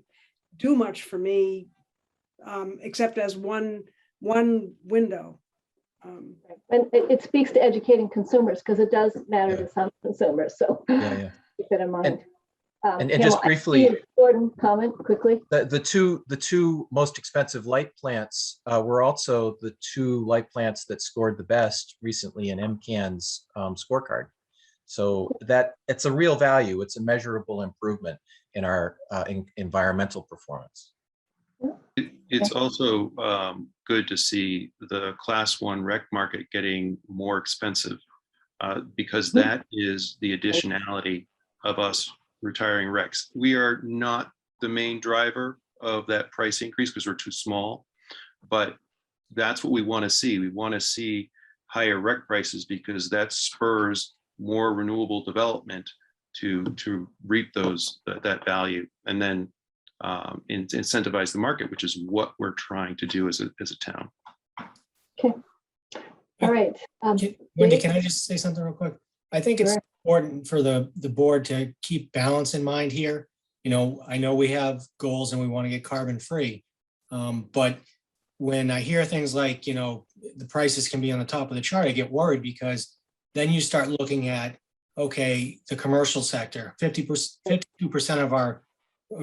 do much for me, except as one window. And it speaks to educating consumers because it does matter Yeah. to some consumers. So Yeah. keep it in mind. And Pam, just I see briefly, Gordon, comment quickly. the two most expensive light plants were also the two light plants that scored the best recently in MCAN's scorecard. So that it's a real value. It's a measurable improvement in our environmental performance. It's also good to see the class 1 rec market getting more expensive because that is the additionality of us retiring recs. We are not the main driver of that price increase because we're too small, but that's what we want to see. We want to see higher rec prices because that spurs more renewable development to reap that value and then incentivize the market, which is what we're trying to do as a town. Okay. All right. Wendy, Dave? can I just say something real quick? I think it's Sure. important for the board to keep balance in mind here. I know we have goals and we want to get carbon free. But when I hear things like, the prices can be on the top of the chart, I get worried because then you start looking at, okay, the commercial sector, 52% of our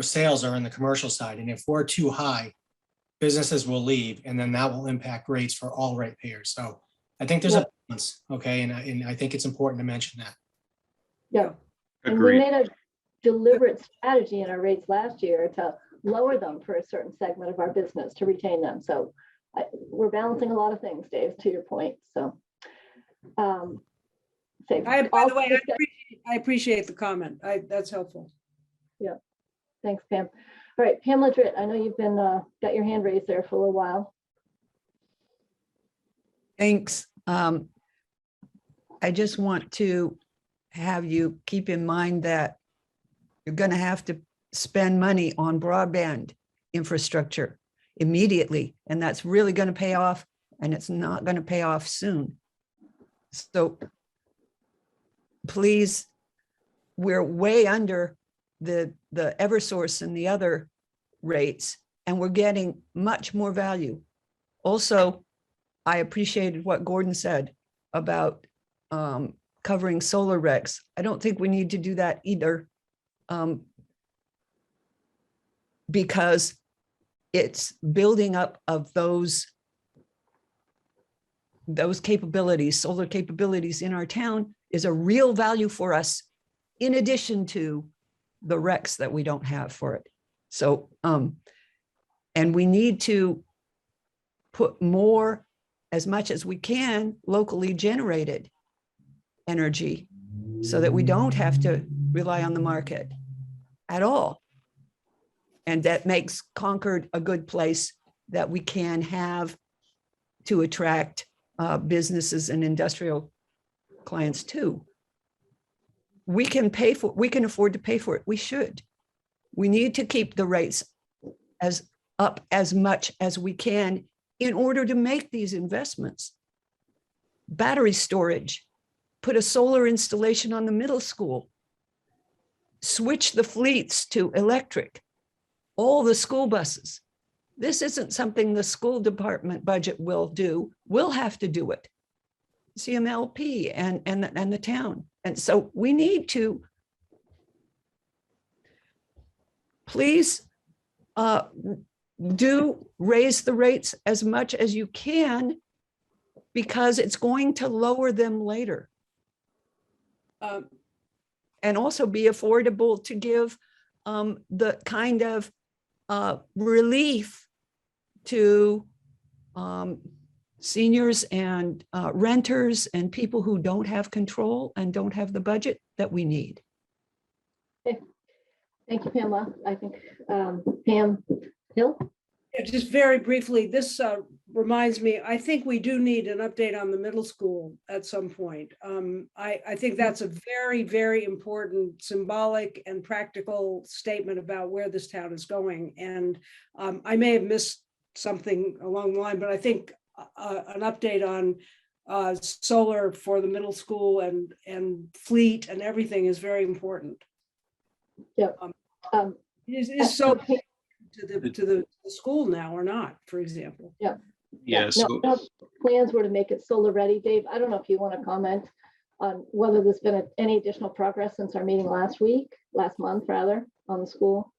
sales are in the commercial side. And if we're too high, businesses will leave and then that will impact rates for all ratepayers. So I think there's a balance, okay? And I think it's important to mention that. Yeah. And we Agreed. made a deliberate strategy in our rates last year to lower them for a certain segment of our business to retain them. So we're balancing a lot of things, Dave, to your point. So By the way, I appreciate the comment. That's helpful. Yeah. Thanks, Pam. All right, Pam Ledritt, I know you've been got your hand raised there for a little while. Thanks. I just want to have you keep in mind that you're going to have to spend money on broadband infrastructure immediately, and that's really going to pay off, and it's not going to pay off soon. So please, we're way under the Eversource and the other rates, and we're getting much more value. Also, I appreciated what Gordon said about covering solar recs. I don't think we need to do that either, because it's building up of those capabilities, solar capabilities in our town is a real value for us, in addition to the recs that we don't have for it. So, and we need to put more, as much as we can, locally generated energy so that we don't have to rely on the market at all. And that makes Concord a good place that we can have to attract businesses and industrial clients too. We can afford to pay for it. We should. We need to keep the rates up as much as we can in order to make these investments. Battery storage, put a solar installation on the middle school, switch the fleets to electric, all the school buses. This isn't something the school department budget will do. We'll have to do it. CMLP and the town. And so we need to please do raise the rates as much as you can, because it's going to lower them later. And also be affordable to give the kind of relief to seniors and renters and people who don't have control and don't have the budget that we need. Thank you, Pamela. I think Pam Hill. Yeah, just very briefly, this reminds me, I think we do need an update on the middle school at some point. I think that's a very, very important symbolic and practical statement about where this town is going. And I may have missed something along the line, but I think an update on solar for the middle school and fleet and everything is very important. Yep. It is so to the school now or not, for example. Yeah. Yeah, so No, plans were to make it solar ready. Dave, I don't know if you want to comment on whether there's been any additional progress since our meeting last month rather, on the school.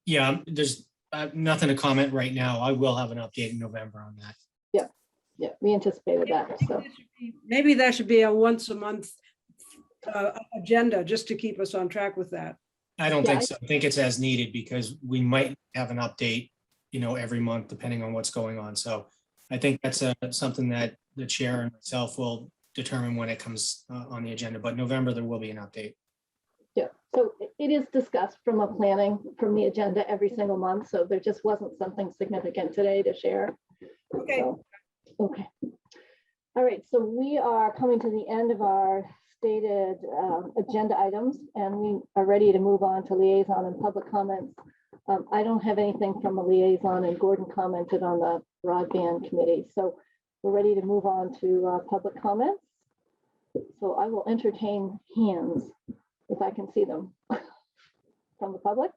Yeah, there's nothing to comment right now. I will have an update in November on that. Yeah, we anticipated that, so. Maybe that should be a once a month agenda, just to keep us on track with that. I don't Yeah, think so. I think it's as needed because we might have an update, every month, depending on what's going on. So I think that's something that the chair and myself will determine when it comes on the agenda, but November, there will be an update. Yeah, so it is discussed from the agenda every single month, so there just wasn't something significant today to share. Okay. So, okay. All right, so we are coming to the end of our stated agenda items, and we are ready to move on to liaison and public comments. I don't have anything from a liaison, and Gordon commented on the broadband committee, so we're ready to move on to public comments. So I will entertain hands if I can see them from the public.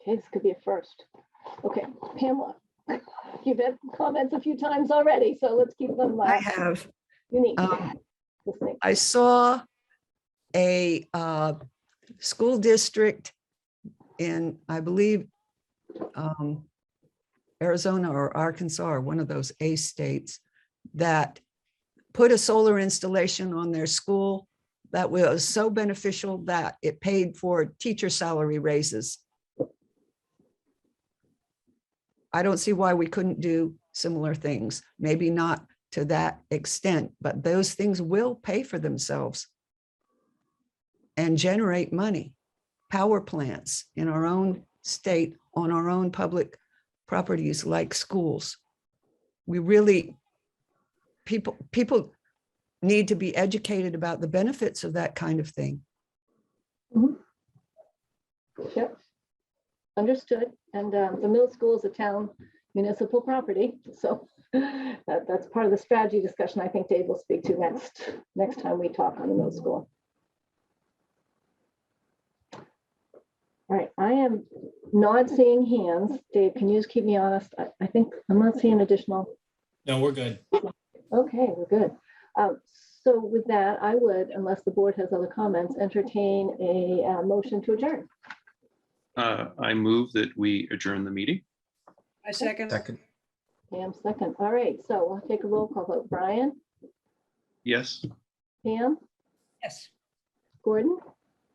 Okay, this could be a first. Okay, Pamela, you've had comments a few times already, so let's keep them I have. unique. Um, I saw a school district in, I believe, Arizona or Arkansas, or one of those A states, that put a solar installation on their school that was so beneficial that it paid for teacher salary raises. I don't see why we couldn't do similar things, maybe not to that extent, but those things will pay for themselves and generate money. Power plants in our own state on our own public properties like schools. We really, people need to be educated about the benefits of that kind of thing. Mhm. Yep, understood. And the middle school is a town municipal property, so that's part of the strategy discussion I think Dave will speak to next time we talk on the middle school. All right, I am not seeing hands. Dave, can you just keep me honest? I think I'm not seeing additional. No, we're good. Okay, we're good. So with that, I would, unless the board has other comments, entertain a motion to adjourn. I move that we adjourn the meeting. I second. Pam, second. All right, so we'll take a roll call vote. Brian, Yes. Pam, Yes. Gordon,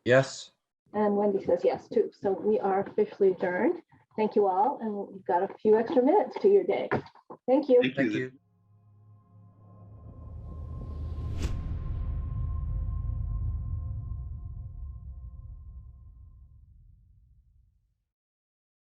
Yes. and Wendy says yes too. So we are officially adjourned. Thank you all, and we've got a few extra minutes to your day. Thank you. Thank Thank you. you.